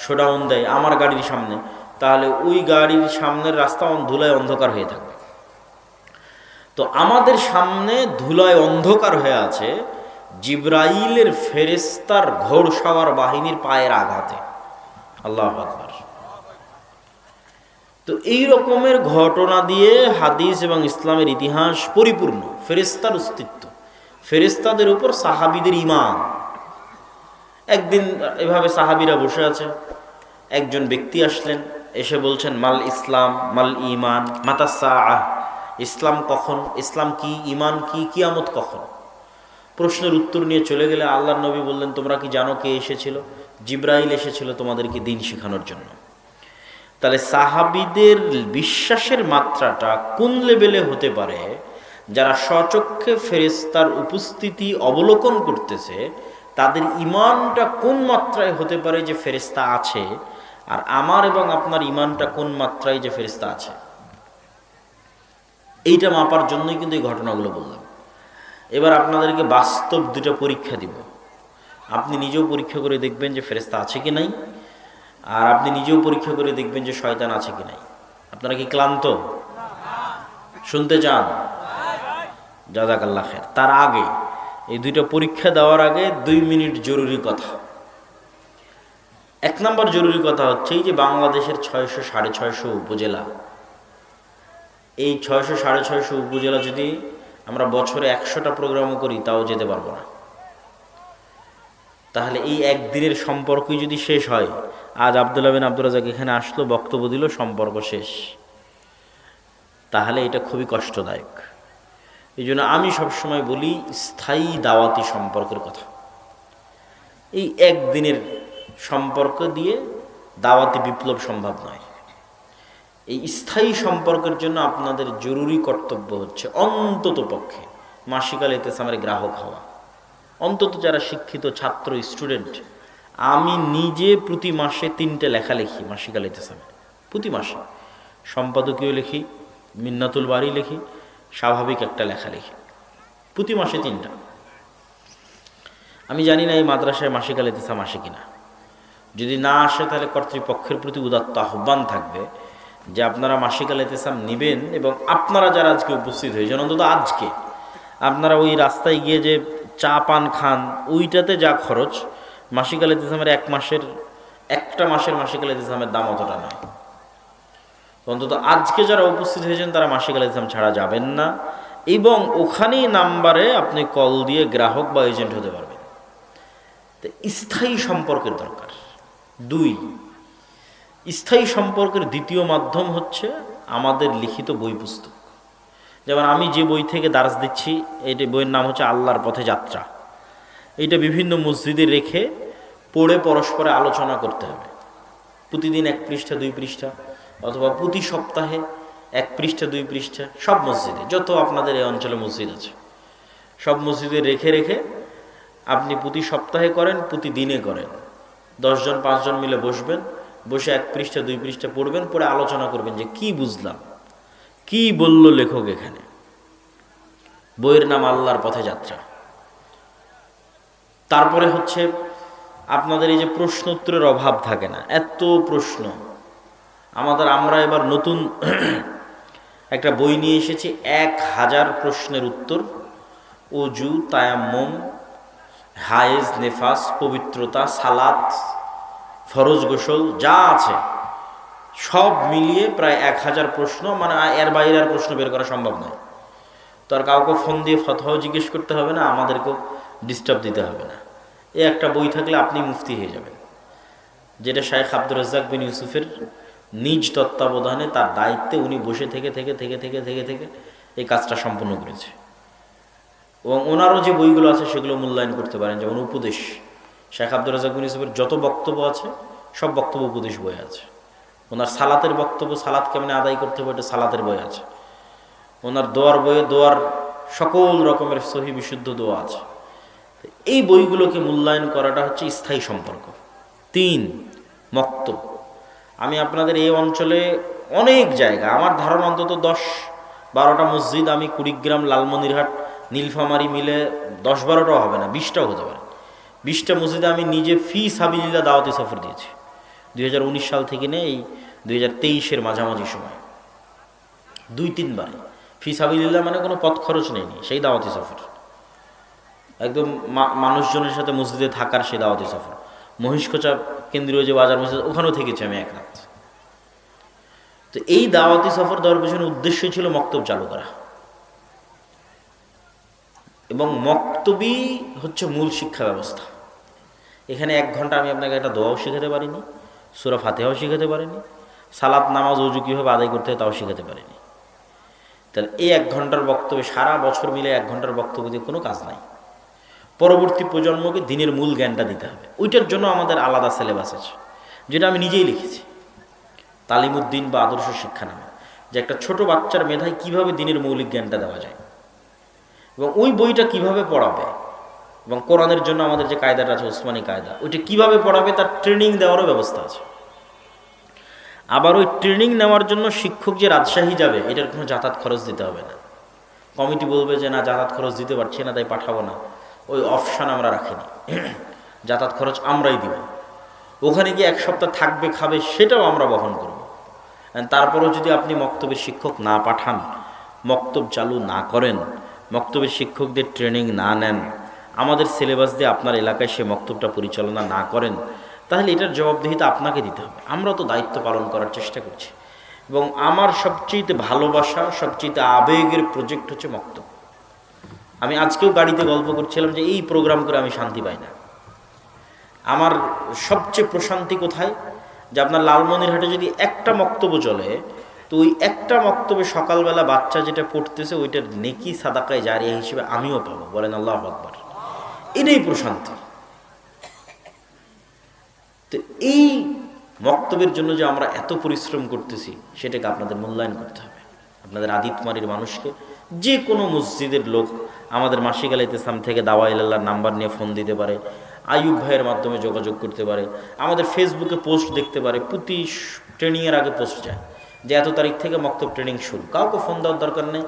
শোডাউন দেয় আমার গাড়ির সামনে, তাহলে ওই গাড়ির সামনের রাস্তা ধুলায় অন্ধকার হয়ে থাকবে। তো আমাদের সামনে ধুলায় অন্ধকার হয়ে আছে জিবরাইলের ফেরেশতার ঘোড়সওয়ার বাহিনীর পায়ের আঘাতে। আল্লাহু আকবার। তো এই রকমের ঘটনা দিয়ে হাদিস এবং ইসলামের ইতিহাস পরিপূর্ণ। ফেরেশতার অস্তিত্ব, ফেরেশতাদের উপর সাহাবীদের ঈমান। একদিন এভাবে সাহাবীরা বসে আছে, একজন ব্যক্তি আসলেন, এসে বলছেন মাল ইসলাম মাল ঈমান মাতা সাআহ, ইসলাম কখন, ইসলাম কি, ঈমান কি, কিয়ামত কখন। প্রশ্নের উত্তর নিয়ে চলে গেলে আল্লাহর নবী বললেন, তোমরা কি জানো কে এসেছিল? জিবরাইল এসেছিল তোমাদেরকে দিন শেখানোর জন্য। তাহলে সাহাবীদের বিশ্বাসের মাত্রাটা কোন লেভেলে হতে পারে, যারা স্বচক্ষে ফেরেশতার উপস্থিতি অবলোকন করতেছে, তাদের ঈমানটা কোন মাত্রায় হতে পারে যে ফেরেশতা আছে, আর আমার এবং আপনার ঈমানটা কোন মাত্রায় যে ফেরেশতা আছে, এইটা মাপার জন্যই কিন্তু এই ঘটনাগুলো বললাম। এবার আপনাদেরকে বাস্তব দুটো পরীক্ষা দিব। আপনি নিজেও পরীক্ষা করে দেখবেন যে ফেরেশতা আছে কি নাই, আর আপনি নিজেও পরীক্ষা করে দেখবেন যে শয়তান আছে কি নাই। আপনারা কি ক্লান্ত? শুনতে চান? জাযাকাল্লাহ খায়ের। তার আগে এই দুইটা পরীক্ষা দেওয়ার আগে 2 মিনিট জরুরি কথা। 1 নম্বর জরুরি কথা হচ্ছে এই যে বাংলাদেশের 600-650 উপজেলা, এই 600-650 উপজেলা যদি আমরা বছরে 100টা প্রোগ্রামও করি তাও যেতে পারবো না। তাহলে এই একদিনের সম্পর্কই যদি শেষ হয়, আজ আব্দুল্লাহ বিন আব্দুর রাজ্জাক এখানে আসলো, বক্তব্য দিল, সম্পর্ক শেষ, তাহলে এটা খুবই কষ্টদায়ক। এই জন্য আমি সবসময় বলি স্থায়ী দাওয়াতি সম্পর্কের কথা। এই একদিনের সম্পর্ক দিয়ে দাওয়াতি বিপ্লব সম্ভব নয়। এই স্থায়ী সম্পর্কের জন্য আপনাদের জরুরি কর্তব্য হচ্ছে অন্তত পক্ষে মাসিক আল ইতিসামের গ্রাহক হওয়া। অন্তত যারা শিক্ষিত ছাত্র, স্টুডেন্ট, আমি নিজে প্রতি মাসে 3টে লেখা লিখি মাসিক আল ইতিসামে। প্রতি মাসে সম্পাদকীয় লিখি, মিন্নাতুল বাড়ি লিখি, স্বাভাবিক একটা লেখা লিখি, প্রতি মাসে 3টা। আমি জানি না এই মাদ্রাসায় মাসিক আল ইতিসাম আসে কিনা। যদি না আসে তাহলে কর্তৃপক্ষের প্রতি উদাত্ত আহ্বান থাকবে যে আপনারা মাসিক আল ইতিসাম নেবেন, এবং আপনারা যারা আজকে উপস্থিত হয়েছেন অন্তত আজকে আপনারা ওই রাস্তায় গিয়ে যে চা পান খান, ওইটাতে যা খরচ, মাসিক আল ইতিসামের একটা মাসের মাসিক আল ইতিসামের দাম অতটা নয়। অন্তত আজকে যারা উপস্থিত হয়েছেন তারা মাসিক আল ইতিসাম ছাড়া যাবেন না, এবং ওখানেই নাম্বারে আপনি কল দিয়ে গ্রাহক বা এজেন্ট হতে পারবেন। তো স্থায়ী সম্পর্কের দরকার। 2, স্থায়ী সম্পর্কের দ্বিতীয় মাধ্যম হচ্ছে আমাদের লিখিত বই পুস্তক। যেমন আমি যে বই থেকে দার্স দিচ্ছি, এইটা বইয়ের নাম হচ্ছে আল্লাহর পথে যাত্রা। এইটা বিভিন্ন মসজিদে রেখে পড়ে পরস্পরে আলোচনা করতে হবে। প্রতিদিন 1 পৃষ্ঠা 2 পৃষ্ঠা, অথবা প্রতি সপ্তাহে 1 পৃষ্ঠা 2 পৃষ্ঠা, সব মসজিদে, যত আপনাদের এই অঞ্চলে মসজিদ আছে সব মসজিদে রেখে রেখে আপনি প্রতি সপ্তাহে করেন, প্রতিদিনে করেন। 10 জন 5 জন মিলে বসবেন, বসে 1 পৃষ্ঠা 2 পৃষ্ঠা পড়বেন, পড়ে আলোচনা করবেন যে কি বুঝলাম, কি বলল লেখক এখানে। বইয়ের নাম আল্লাহর পথে যাত্রা। তারপরে হচ্ছে আপনাদের এই যে প্রশ্ন উত্তরের অভাব থাকে না, এত প্রশ্ন আমরা এবার নতুন একটা বই নিয়ে এসেছি, 1000 প্রশ্নের উত্তর। ওযু, তায়াম্মুম, হায়েজ, নেফাস, পবিত্রতা, সালাত, ফরজ গোসল, যা আছে সব মিলিয়ে প্রায় 1000 প্রশ্ন। মানে এর বাইরে আর প্রশ্ন বের করা সম্ভব নয়। তো আর কাউকে ফোন দিয়ে ফতোয়াও জিজ্ঞেস করতে হবে না, আমাদেরকেও ডিস্টার্ব দিতে হবে না। এই একটা বই থাকলে আপনি মুফতি হয়ে যাবেন, যেটা শাইখ আব্দুর রাজ্জাক বিন ইউসুফের নিজ তত্ত্বাবধানে, তার দায়িত্বে উনি বসে থেকে থেকে থেকে থেকে থেকে থেকে এই কাজটা সম্পন্ন করেছে। এবং ওনারও যে বইগুলো আছে সেগুলো মূল্যায়ন করতে পারেন। যেমন উপদেশ, শাইখ আব্দুর রাজ্জাক বিন ইউসুফের যত বক্তব্য আছে সব বক্তব্য উপদেশ বই আছে। ওনার সালাতের বক্তব্য, সালাত কেমনে আদায় করতে হবে, এটা সালাতের বই আছে। ওনার দোয়ার বইয়ে দোয়ার সকল রকমের সহি বিশুদ্ধ দোয়া আছে। এই বইগুলোকে মূল্যায়ন করাটা হচ্ছে স্থায়ী সম্পর্ক। 3 মক্তব। আমি আপনাদের এই অঞ্চলে অনেক জায়গা, আমার ধারণা অন্তত 10-12টা মসজিদ, আমি কুড়িগ্রাম, লালমনিরহাট, নীলফামারী মিলে 10-12টাও হবে না, 20টাও হতে পারে। 20টা মসজিদে আমি নিজে ফি সাবিলিল্লাহ দাওয়াতি সফর দিয়েছি 2019 সাল থেকে নিয়ে এই 2023-এর মাঝামাঝি সময় 2-3 বার ফি সাবিলিল্লাহ, মানে কোনো পথ খরচ নেয়নি, সেই দাওয়াতি সফর, একদম মানুষজনের সাথে মসজিদে থাকার সেই দাওয়াতি সফর। মহিষখোচা কেন্দ্রীয় যে বাজার মসজিদ, ওখানেও থেকেছি আমি 1 রাত। তো এই দাওয়াতি সফর দেওয়ার পেছনে উদ্দেশ্য ছিল মক্তব চালু করা, এবং মক্তবই হচ্ছে মূল শিক্ষা ব্যবস্থা। এখানে 1 ঘন্টা আমি আপনাকে একটা দোয়াও শিখাতে পারিনি, সূরা ফাতিহাও শিখাতে পারিনি, সালাত নামাজ ওযু কীভাবে আদায় করতে হয় তাও শিখাতে পারিনি। তাহলে এই 1 ঘন্টার বক্তব্যে, সারা বছর মিলে 1 ঘন্টার বক্তব্য দিয়ে কোনো কাজ নাই। পরবর্তী প্রজন্মকে দিনের মূল জ্ঞানটা দিতে হবে। ওইটার জন্য আমাদের আলাদা সিলেবাস আছে, যেটা আমি নিজেই লিখেছি, তালিমুদ্দিন বা আদর্শ শিক্ষা নামে, যে একটা ছোট বাচ্চার মেধায় কিভাবে দিনের মৌলিক জ্ঞানটা দেওয়া যায়, এবং ওই বইটা কিভাবে পড়াবে, এবং কোরআনের জন্য আমাদের যে কায়দাটা আছে ওসমানী কায়দা, ওইটা কিভাবে পড়াবে তার ট্রেনিং দেওয়ারও ব্যবস্থা আছে। আবার ওই ট্রেনিং নেওয়ার জন্য শিক্ষক যে রাজশাহী যাবে, এটার কোনো যাতায়াত খরচ দিতে হবে না। কমিটি বলবে যে না, যাতায়াত খরচ দিতে পারছি না তাই পাঠাবো না, ওই অপশান আমরা রাখিনি, যাতায়াত খরচ আমরাই দিব। ওখানে গিয়ে 1 সপ্তাহ থাকবে, খাবে, সেটাও আমরা বহন করব। তারপরেও যদি আপনি মক্তবের শিক্ষক না পাঠান, মক্তব চালু না করেন, মক্তবের শিক্ষকদের ট্রেনিং না নেন, আমাদের সিলেবাস দিয়ে আপনার এলাকায় সে মক্তবটা পরিচালনা না করেন, তাহলে এটার জবাবদিহিতা আপনাকে দিতে হবে। আমরা তো দায়িত্ব পালন করার চেষ্টা করছি, এবং আমার সবচেয়ে ভালোবাসা, সবচেয়ে আবেগের প্রজেক্ট হচ্ছে মক্তব। আমি আজকেও গাড়িতে গল্প করছিলাম যে এই প্রোগ্রাম করে আমি শান্তি পাই না। আমার সবচেয়ে প্রশান্তি কোথায়, যে আপনার লালমনিরহাটে যদি একটা মক্তব্য চলে, তো ওই একটা মক্তব্যে সকালবেলা বাচ্চা যেটা পড়তেছে ওইটার নেকি সাদাকায় জারিয়া হিসেবে আমিও পাবো। বলেন আল্লাহু আকবার। এটাই প্রশান্তি। তো এই মক্তবের জন্য যে আমরা এত পরিশ্রম করতেছি, সেটাকে আপনাদের মূল্যায়ন করতে হবে। আপনাদের আদিতমারির মানুষকে, যে কোনো মসজিদের লোক আমাদের মাসিক আল ইতিসাম থেকে দাওয়া ইলাল্লাহর নাম্বার নিয়ে ফোন দিতে পারে, আইয়ুব ভাইয়ের মাধ্যমে যোগাযোগ করতে পারে, আমাদের ফেসবুকে পোস্ট দেখতে পারে, প্রতি ট্রেনিংয়ের আগে পোস্ট যায় যে এত তারিখ থেকে মক্তব ট্রেনিং শুরু। কাউকে ফোন দেওয়ার দরকার নেই,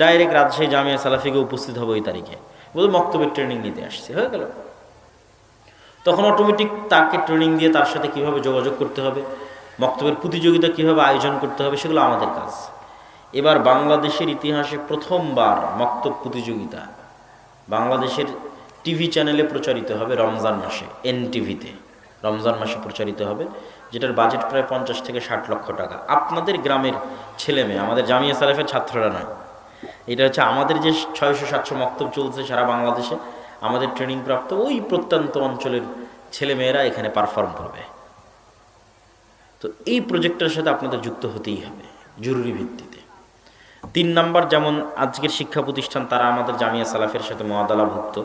ডাইরেক্ট রাজশাহী জামিয়া সালাফিকে উপস্থিত হবে ওই তারিখে, বলে মক্তবের ট্রেনিং নিতে আসছে, হয়ে গেল। তখন অটোমেটিক তাকে ট্রেনিং দিয়ে তার সাথে কিভাবে যোগাযোগ করতে হবে, মক্তবের প্রতিযোগিতা কিভাবে আয়োজন করতে হবে, সেগুলো আমাদের কাজ। এবার বাংলাদেশের ইতিহাসে প্রথমবার মক্তব প্রতিযোগিতা বাংলাদেশের টিভি চ্যানেলে প্রচারিত হবে রমজান মাসে, NTV-তে রমজান মাসে প্রচারিত হবে, যেটার বাজেট প্রায় 50 থেকে 60 লক্ষ টাকা। আপনাদের গ্রামের ছেলে মেয়ে, আমাদের জামিয়া সালাফের ছাত্ররা নয়, এটা হচ্ছে আমাদের যে 600-700 মক্তব চলছে সারা বাংলাদেশে, আমাদের ট্রেনিং প্রাপ্ত ওই প্রত্যন্ত অঞ্চলের ছেলে মেয়েরা এখানে পারফর্ম করবে। তো এই প্রজেক্টের সাথে আপনাদের যুক্ত হতেই হবে জরুরি ভিত্তিতে। 3 নাম্বার, যেমন আজকের শিক্ষা প্রতিষ্ঠান তারা আমাদের জামিয়া সালাফের সাথে মুআদালাভুক্ত,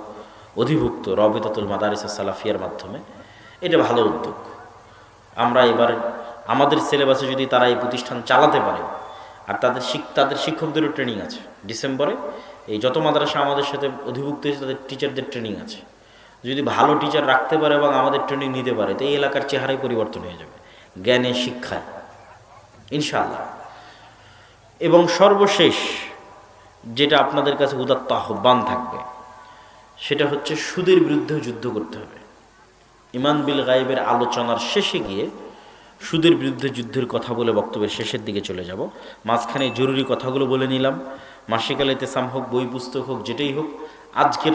অধিভুক্ত রবিতাতুল মাদারিস সালাফিয়ার মাধ্যমে, এটা ভালো উদ্যোগ। আমরা এবার আমাদের সিলেবাসে যদি তারা এই প্রতিষ্ঠান চালাতে পারে, আর তাদের শিক্ষকদেরও ট্রেনিং আছে ডিসেম্বরে, এই যত মাদ্রাসা আমাদের সাথে অধিভুক্ত হয়েছে তাদের টিচারদের ট্রেনিং আছে, যদি ভালো টিচার রাখতে পারে এবং আমাদের ট্রেনিং নিতে পারে, তো এই এলাকার চেহারাই পরিবর্তন হয়ে যাবে জ্ঞানে, শিক্ষায়, ইনশাআল্লাহ। এবং সর্বশেষ যেটা আপনাদের কাছে উদাত্ত আহ্বান থাকবে, সেটা হচ্ছে সুদের বিরুদ্ধেও যুদ্ধ করতে হবে। ইমান বিল গায়েবের আলোচনার শেষে গিয়ে সুদের বিরুদ্ধে যুদ্ধের কথা বলে বক্তব্যের শেষের দিকে চলে যাব। মাঝখানে জরুরি কথাগুলো বলে নিলাম। মাসিক আল ইতিসাম হোক, বই পুস্তক হোক, যেটাই হোক, আজকের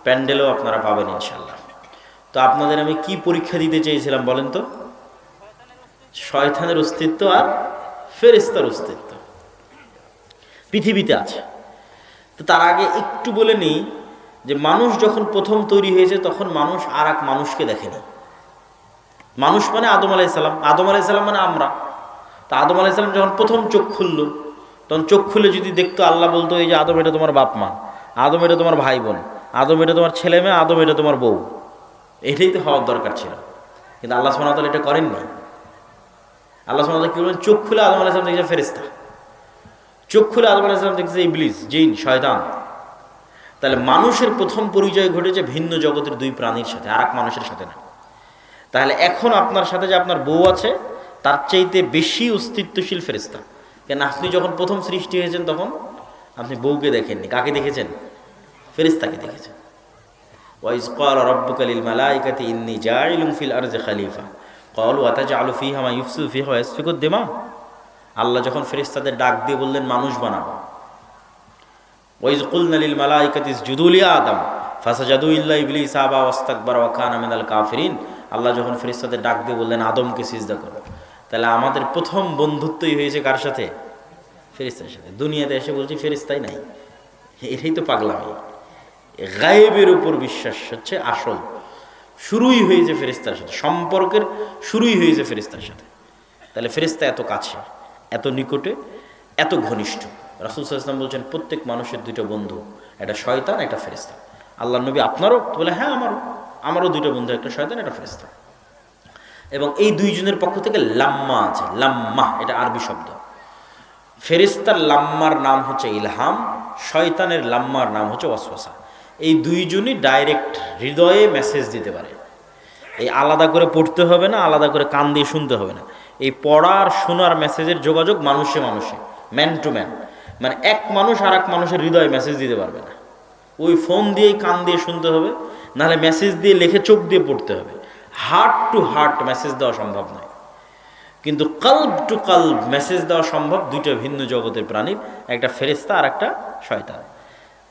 প্যান্ডেলও আপনারা পাবেন ইনশাল্লাহ। তো আপনাদের আমি কি পরীক্ষা দিতে চেয়েছিলাম বলেন তো? শয়তানের অস্তিত্ব আর ফেরেশতার অস্তিত্ব পৃথিবীতে আছে। তো তার আগে একটু বলে নিই যে মানুষ যখন প্রথম তৈরি হয়েছে তখন মানুষ আর এক মানুষকে দেখেনি। মানুষ মানে আদম আলাইসাল্লাম, আদম আলাইসাল্লাম মানে আমরা। তা আদম আলাইসাল্লাম যখন প্রথম চোখ খুললো, তখন চোখ খুলে যদি দেখতো, আল্লাহ বলতো এই যে আদম এটা তোমার বাপ মা, আদম এটা তোমার ভাই বোন, আদম এটা তোমার ছেলে মেয়ে, আদম এটা তোমার বউ। এটাই তো হওয়ার দরকার ছিল, কিন্তু আল্লাহ সুবহানাহু ওয়া তাআলা এটা করেননি। আল্লাহ সুবহানাহু ওয়া তাআলা কি বলেন? চোখ খুলে আদম আলাইহিস সালাম দেখছে ফেরেশতা, চোখ খুলে আদম আলাইহিস সালাম দেখছে ইবলিস, জিন, শয়তান। তাহলে মানুষের প্রথম পরিচয় ঘটেছে ভিন্ন জগতের দুই প্রাণীর সাথে, আর এক মানুষের সাথে না। তাহলে এখন আপনার সাথে যে আপনার বউ আছে তার চাইতে বেশি অস্তিত্বশীল ফেরেশতা। কেন আপনি যখন প্রথম সৃষ্টি হয়েছেন তখন আপনি বউকে দেখেননি, কাকে দেখেছেন? ফেরেশতাকে দেখেছেন। ওয়াইজ ক্বালা রাব্বুকা লিল মালাইকাতি ইন্নী জাইলুন ফিল আরদি খলিফা ক্বালু আতাজআলু ফিহা মা ইফসিদু ফিহা ওয়া ইয়াসফিকুদ দিমা। আল্লাহ যখন ফেরেশতাদের ডাক দিয়ে বললেন মানুষ বানাবো, ওয়াইজ কুলনা লিল মালাইকাতি ইসজুদু লি আদম ফাসাজাদু ইল্লা ইবলিস আবা ওয়াস্তাকবারা ওয়া কানা মিনাল কাফিরিন। আল্লাহ যখন ফেরেশতাদের ডাক দিয়ে বললেন আদমকে সিজদা করো, তাহলে আমাদের প্রথম বন্ধুত্বই হয়েছে কার সাথে? ফেরেশতার সাথে। দুনিয়াতে এসে বলছি ফেরেশতাই নাই, এটাই তো পাগলামি। গায়েবের উপর বিশ্বাস হচ্ছে আসল। শুরুই হয়েছে ফেরেশতার সাথে, সম্পর্কের শুরুই হয়েছে ফেরেশতার সাথে। তাহলে ফেরেশতা এত কাছে, এত নিকটে, এত ঘনিষ্ঠ। রাসূল সাল্লাল্লাহু আলাইহি ওয়াসাল্লাম বলছেন প্রত্যেক মানুষের দুটো বন্ধু, একটা শয়তান, একটা ফেরেশতা। আল্লাহ নবী আপনারও? বলে হ্যাঁ আমারও দুটো বন্ধু, একটা শয়তান, একটা ফেরেশতা। এবং এই দুইজনের পক্ষ থেকে লাম্মা আছে। লাম্মা এটা আরবি শব্দ। ফেরেশতার লাম্মার নাম হচ্ছে ইলহাম, শয়তানের লাম্মার নাম হচ্ছে ওয়াসওয়াসা। এই দুইজনই ডাইরেক্ট হৃদয়ে মেসেজ দিতে পারে। এই আলাদা করে পড়তে হবে না, আলাদা করে কান দিয়ে শুনতে হবে না। এই পড়ার শোনার মেসেজের যোগাযোগ মানুষে মানুষে, ম্যান টু ম্যান। মানে এক মানুষ আর এক মানুষের হৃদয়ে মেসেজ দিতে পারবে না। ওই ফোন দিয়েই কান দিয়ে শুনতে হবে, নাহলে মেসেজ দিয়ে লিখে চোখ দিয়ে পড়তে হবে। হার্ট টু হার্ট মেসেজ দেওয়া সম্ভব নয়, কিন্তু কলব টু কলব মেসেজ দেওয়া সম্ভব। দুইটা ভিন্ন জগতের প্রাণীর, একটা ফেরেশতা আর একটা শয়তান।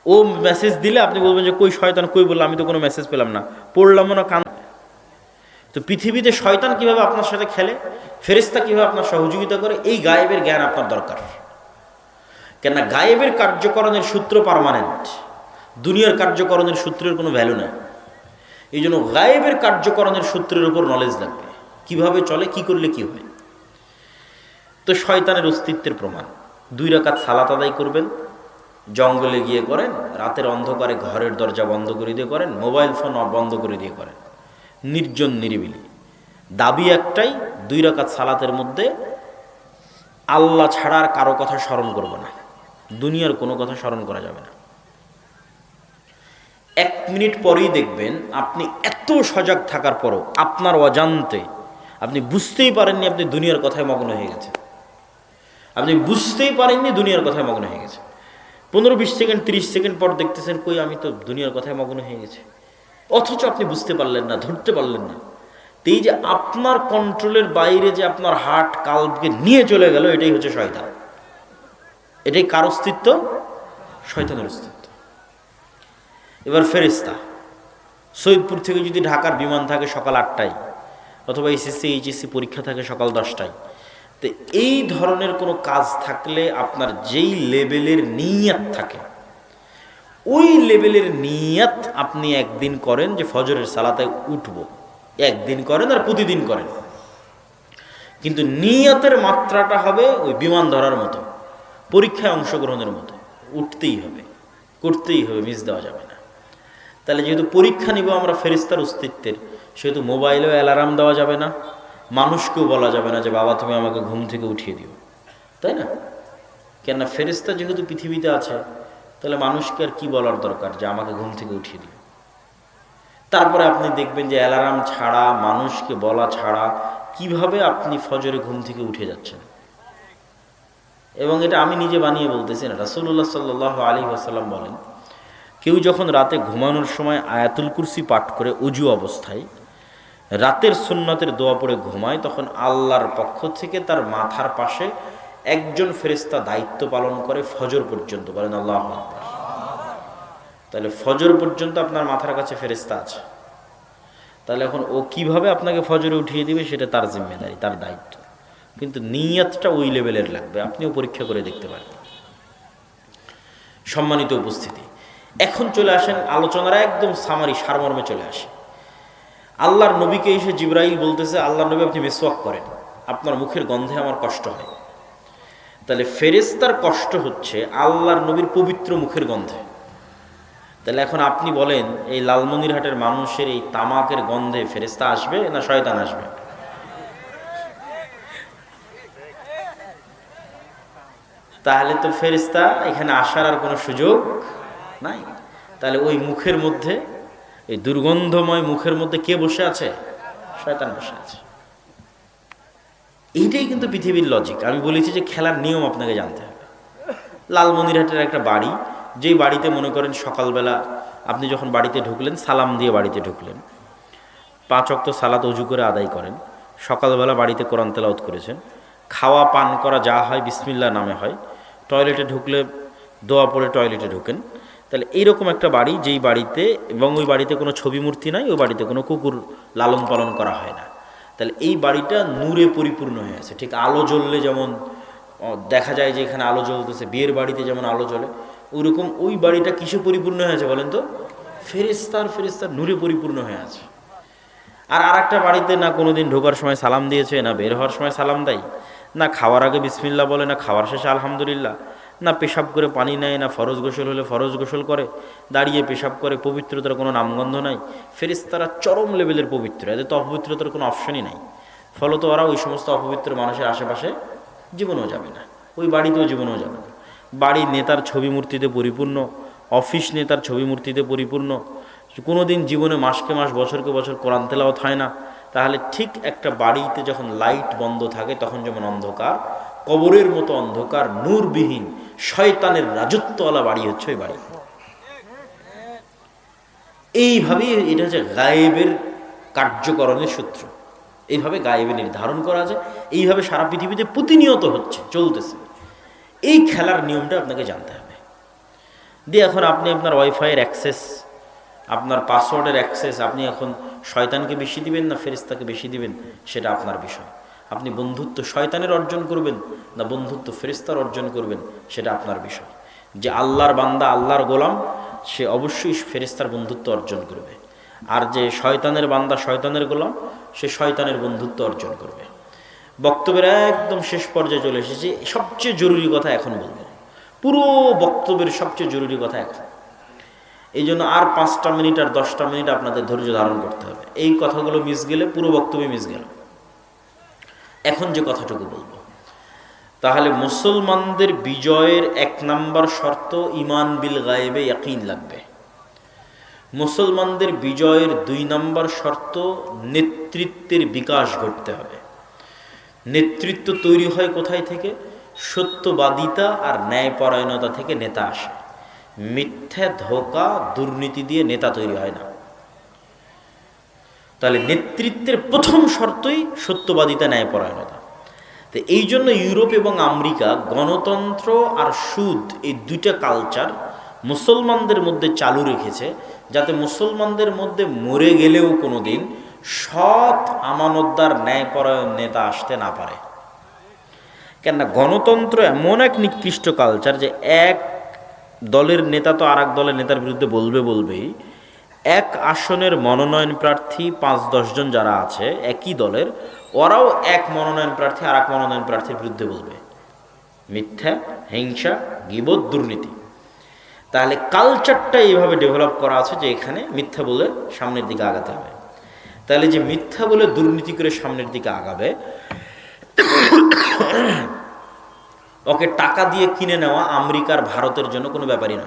ও মেসেজ দিলে আপনি বলবেন যে কই শয়তান, কই বললো, আমি তো কোনো মেসেজ পেলাম না, পড়লাম না কান। তো পৃথিবীতে শয়তান কিভাবে আপনার সাথে খেলে, ফেরেশতা কিভাবে আপনার সহযোগিতা করে, এই গায়েবের জ্ঞান আপনার দরকার। কেননা গায়েবের কার্যকরণের সূত্র পার্মানেন্ট, দুনিয়ার কার্যকরণের সূত্রের কোনো ভ্যালু নেই। এই জন্য গায়েবের কার্যকরণের সূত্রের উপর নলেজ লাগবে, কিভাবে চলে, কি করলে কি হয়। তো শয়তানের অস্তিত্বের প্রমাণ, 2 রাকাত সালাত আদায় করবেন, জঙ্গলে গিয়ে করেন, রাতের অন্ধকারে ঘরের দরজা বন্ধ করে দিয়ে করেন, মোবাইল ফোন বন্ধ করে দিয়ে করেন, নির্জন নিরিবিলি। দাবি একটাই, 2 রাকাত সালাতের মধ্যে আল্লাহ ছাড়া আর কারো কথা স্মরণ করব না, দুনিয়ার কোনো কথা স্মরণ করা যাবে না। 1 মিনিট পরেই দেখবেন আপনি এত সজাগ থাকার পরও আপনার অজান্তে আপনি বুঝতেই পারেননি আপনি দুনিয়ার কথায় মগ্ন হয়ে গেছে। আপনি বুঝতেই পারেননি দুনিয়ার কথায় মগ্ন হয়ে গেছে। 15-20 সেকেন্ড 30 সেকেন্ড পর দেখতেছেন কই আমি তো দুনিয়ার কথায় মগ্ন হয়ে গেছি, অথচ আপনি বুঝতে পারলেন না, ধরতে পারলেন না। এই যে আপনার কন্ট্রোলের বাইরে যে আপনার হার্ট কালবকে নিয়ে চলে গেল, এটাই হচ্ছে শয়তান। এটাই কার অস্তিত্ব? শয়তানের অস্তিত্ব। এবার ফেরেশতা, সৈয়দপুর থেকে যদি ঢাকার বিমান থাকে সকাল 8টায়, অথবা এসএসসি এইচএসসি পরীক্ষা থাকে সকাল 10টায়, তো এই ধরনের কোনো কাজ থাকলে আপনার যেই লেভেলের নিয়াত থাকে, ওই লেভেলের নিয়াত আপনি একদিন করেন যে ফজরের সালাতে উঠব, একদিন করেন আর প্রতিদিন করেন, কিন্তু নিয়াতের মাত্রাটা হবে ওই বিমান ধরার মতো, পরীক্ষায় অংশগ্রহণের মতো। উঠতেই হবে, করতেই হবে, মিস দেওয়া যাবে না। তাহলে যেহেতু পরীক্ষা নিব আমরা ফেরেশতার অস্তিত্বের, সেহেতু মোবাইলেও অ্যালার্ম দেওয়া যাবে না, মানুষকেও বলা যাবে না যে বাবা তুমি আমাকে ঘুম থেকে উঠিয়ে দিও, তাই না? কেননা ফেরেশতা যেহেতু পৃথিবীতে আছে, তাহলে মানুষকে আর কি বলার দরকার যে আমাকে ঘুম থেকে উঠিয়ে দিও। তারপরে আপনি দেখবেন যে অ্যালার্ম ছাড়া, মানুষকে বলা ছাড়া কিভাবে আপনি ফজরে ঘুম থেকে উঠে যাচ্ছেন। এবং এটা আমি নিজে বানিয়ে বলতেছি না, রাসূলুল্লাহ সাল্লাল্লাহু আলাইহি ওয়াসাল্লাম বলেন, কেউ যখন রাতে ঘুমানোর সময় আয়াতুল কুরসি পাঠ করে উজু অবস্থায় রাতের সুন্নতের দোয়া পড়ে ঘুমায়, তখন আল্লাহর পক্ষ থেকে তার মাথার পাশে একজন ফেরেশতা দায়িত্ব পালন করে ফজর পর্যন্ত। বলেন আল্লাহু আকবার। তাহলে ফজর পর্যন্ত আপনার মাথার কাছে ফেরেশতা আছে। তাহলে এখন ও কিভাবে আপনাকে ফজরে উঠিয়ে দিবে সেটা তার জিম্মেদারি, তার দায়িত্ব। কিন্তু নিয়তটা ওই লেভেলের লাগবে, আপনিও পরীক্ষা করে দেখতে পারেন। সম্মানিত উপস্থিতি, এখন চলে আসেন আলোচনার একদম সামারি, সারমর্মে চলে আসে। আল্লাহর নবীকে এসে জিবরাইল বলতেছে, আল্লাহর নবী আপনি মিসওয়াক করেন, আপনার মুখের গন্ধে আমার কষ্ট হয়। তাহলে ফেরেশতার কষ্ট হচ্ছে আল্লাহর নবীর পবিত্র মুখের গন্ধে। তাহলে এখন আপনি বলেন, এই লালমনিরহাটের মানুষের এই তামাকের গন্ধে ফেরেশতা আসবে না শয়তান আসবে? তাহলে তো ফেরেশতা এখানে আসার আর কোনো সুযোগ নাই। তাহলে ওই মুখের মধ্যে, এই দুর্গন্ধময় মুখের মধ্যে কে বসে আছে? শয়তান বসে আছে। এইটাই কিন্তু পৃথিবীর লজিক। আমি বলেছি যে খেলার নিয়ম আপনাকে জানতে হবে। লালমনিরহাটের একটা বাড়ি, যেই বাড়িতে মনে করেন সকালবেলা আপনি যখন বাড়িতে ঢুকলেন, সালাম দিয়ে বাড়িতে ঢুকলেন, 5 ওয়াক্ত সালাত অজু করে আদায় করেন, সকালবেলা বাড়িতে কোরআন তেলাওয়াত করেছেন, খাওয়া পান করা যা হয় বিসমিল্লাহ নামে হয়, টয়লেটে ঢুকলে দোয়া পড়ে টয়লেটে ঢুকেন, তাহলে এইরকম একটা বাড়ি, যেই বাড়িতে, এবং ওই বাড়িতে কোনো ছবি মূর্তি নাই, ওই বাড়িতে কোনো কুকুর লালন পালন করা হয় না, তাহলে এই বাড়িটা নূরে পরিপূর্ণ হয়ে আছে। ঠিক আলো জ্বললে যেমন দেখা যায় যে এখানে আলো জ্বলতেছে, বিয়ের বাড়িতে যেমন আলো জ্বলে, ওইরকম ওই বাড়িটা কিসে পরিপূর্ণ হয়ে আছে বলেন তো? ফেরেশতার নূরে পরিপূর্ণ হয়ে আছে। আর একটা বাড়িতে না কোনো দিন ঢোকার সময় সালাম দিয়েছে, না বের হওয়ার সময় সালাম দেয়, না খাওয়ার আগে বিসমিল্লাহ বলে, না খাওয়ার শেষে আলহামদুলিল্লাহ, না পেশাব করে পানি নেয়, না ফরজ গোসল হলে ফরজ গোসল করে, দাঁড়িয়ে পেশাব করে, পবিত্রতার কোনো নামগন্ধ নাই। ফেরেশতারা চরম লেভেলের পবিত্র, এদের তো অপবিত্রতার কোনো অপশনই নাই। ফলত ওরা ওই সমস্ত অপবিত্র মানুষের আশেপাশে জীবনেও যাবে না, ওই বাড়িতেও জীবনেও যাবে না। বাড়ি নেতার ছবি মূর্তিতে পরিপূর্ণ, অফিস নেতার ছবি মূর্তিতে পরিপূর্ণ, কোনো দিন জীবনে মাসকে মাস বছরকে বছর কোরআন তেলাওয়াত হয় না। তাহলে ঠিক একটা বাড়িতে যখন লাইট বন্ধ থাকে তখন যেমন অন্ধকার, কবরের মতো অন্ধকার, নূরবিহীন শয়তানের রাজত্বওয়ালা বাড়ি হচ্ছে ওই বাড়ি। এইভাবেই এটা হচ্ছে গায়েবের কার্যকরণের সূত্র। এইভাবে গায়েবে নির্ধারণ করা যায়, এইভাবে সারা পৃথিবীতে প্রতিনিয়ত হচ্ছে, চলতেছে। এই খেলার নিয়মটা আপনাকে জানতে হবে। দিয়ে এখন আপনি আপনার ওয়াইফাইয়ের অ্যাক্সেস, আপনার পাসওয়ার্ডের অ্যাক্সেস আপনি এখন শয়তানকে বেশি দিবেন না ফেরেশতাকে বেশি দিবেন, সেটা আপনার বিষয়। আপনি বন্ধুত্ব শয়তানের অর্জন করবেন না বন্ধুত্ব ফেরেশতার অর্জন করবেন, সেটা আপনার বিষয়। যে আল্লাহর বান্দা, আল্লাহর গোলাম, সে অবশ্যই ফেরেশতার বন্ধুত্ব অর্জন করবে। আর যে শয়তানের বান্দা, শয়তানের গোলাম, সে শয়তানের বন্ধুত্ব অর্জন করবে। বক্তব্যের একদম শেষ পর্যায়ে চলে এসেছে। সবচেয়ে জরুরি কথা এখন বলবো, পুরো বক্তব্যের সবচেয়ে জরুরি কথা এখন। এই জন্য আর 5টা মিনিট আর 10টা মিনিট আপনাদের ধৈর্য ধারণ করতে হবে। এই কথাগুলো মিস গেলে পুরো বক্তব্য মিস গেল। এখন যে কথাটুকু বলবো, তাহলে মুসলমানদের বিজয়ের 1 নম্বর শর্ত ঈমান বিল গায়েবে ইয়াকিন লাগবে। মুসলমানদের বিজয়ের 2 নম্বর শর্ত নেতৃত্বের বিকাশ ঘটতে হবে। নেতৃত্ব তৈরি হয় কোথায় থেকে? সত্যবাদিতা আর ন্যায়পরায়ণতা থেকে নেতা আসে। মিথ্যা, ধোঁকা, দুর্নীতি দিয়ে নেতা তৈরি হয় না। তাহলে নেতৃত্বের প্রথম শর্তই সত্যবাদিতা, ন্যায়পরায়ণতা। তো এই জন্য ইউরোপ এবং আমেরিকা গণতন্ত্র আর সুদ, এই 2টা কালচার মুসলমানদের মধ্যে চালু রেখেছে, যাতে মুসলমানদের মধ্যে মরে গেলেও কোনো দিন সৎ, আমানতদার, ন্যায়পরায়ণ নেতা আসতে না পারে। কেননা গণতন্ত্র এমন এক নিকৃষ্ট কালচার যে এক দলের নেতা তো আর এক দলের নেতার বিরুদ্ধে বলবেই। এক আসনের মনোনয়ন প্রার্থী 5-10 জন যারা আছে একই দলের, ওরাও এক মনোনয়ন প্রার্থী আর এক মনোনয়ন প্রার্থীর বিরুদ্ধে বলবে। মিথ্যা, হিংসা, গীবত, দুর্নীতি। তাহলে কালচারটা এইভাবে ডেভেলপ করা আছে যে এখানে মিথ্যা বলে সামনের দিকে আগাতে হবে। তাহলে যে মিথ্যা বলে দুর্নীতি করে সামনের দিকে আগাবে, ওকে টাকা দিয়ে কিনে নেওয়া আমেরিকার, ভারতের জন্য কোনো ব্যাপারই না।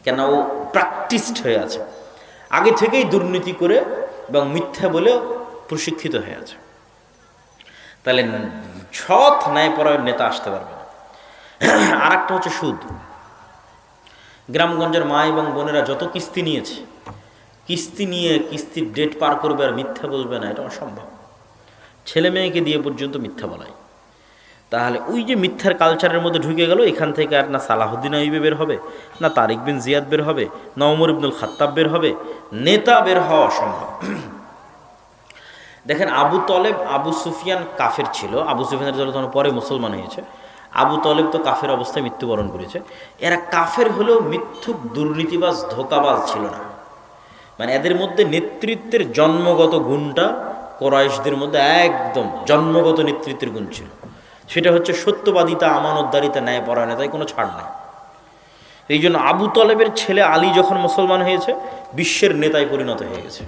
কেন? ও প্র্যাকটিসড হয়ে আছে, আগে থেকেই দুর্নীতি করে এবং মিথ্যা বলে প্রশিক্ষিত হয়ে আছে। তাহলে সৎ, ন্যায়পরায়ণ নেতা আসতে পারবে না। আর একটা হচ্ছে সুদ। গ্রামগঞ্জের মা এবং বোনেরা যত কিস্তি নিয়েছে, কিস্তি নিয়ে কিস্তির ডেট পার করবে আর মিথ্যা বলবে না, এটা অসম্ভব। ছেলে মেয়েকে দিয়ে পর্যন্ত মিথ্যা বলায়। তাহলে ওই যে মিথ্যার কালচারের মধ্যে ঢুকে গেল, এখান থেকে আর না সালাহুদ্দিন আইয়ুবী বের হবে, না তারিক বিন জিয়াদ বের হবে, না ওমর ইবনুল খাত্তাব বের হবে। নেতা বের হওয়া অসম্ভব। দেখেন, আবু তলেব, আবু সুফিয়ান কাফের ছিল। আবু সুফিয়ানের দল তখন পরে মুসলমান হয়েছে। আবু তলেব তো কাফের অবস্থায় মৃত্যুবরণ করেছে। এরা কাফের হলেও মিথ্যুক, দুর্নীতিবাজ, ধোঁকাবাজ ছিল না। মানে এদের মধ্যে নেতৃত্বের জন্মগত গুণটা কোরাইশদের মধ্যে একদম জন্মগত নেতৃত্বের গুণ ছিল। সেটা হচ্ছে সত্যবাদিতা, আমানতদারিতা, ন্যায়পরায়ণতায় কোনো ছাড় নাই। এই জন্য আবু তলেবের ছেলে আলী যখন মুসলমান হয়েছে, বিশ্বের নেতায় পরিণত হয়ে গেছে।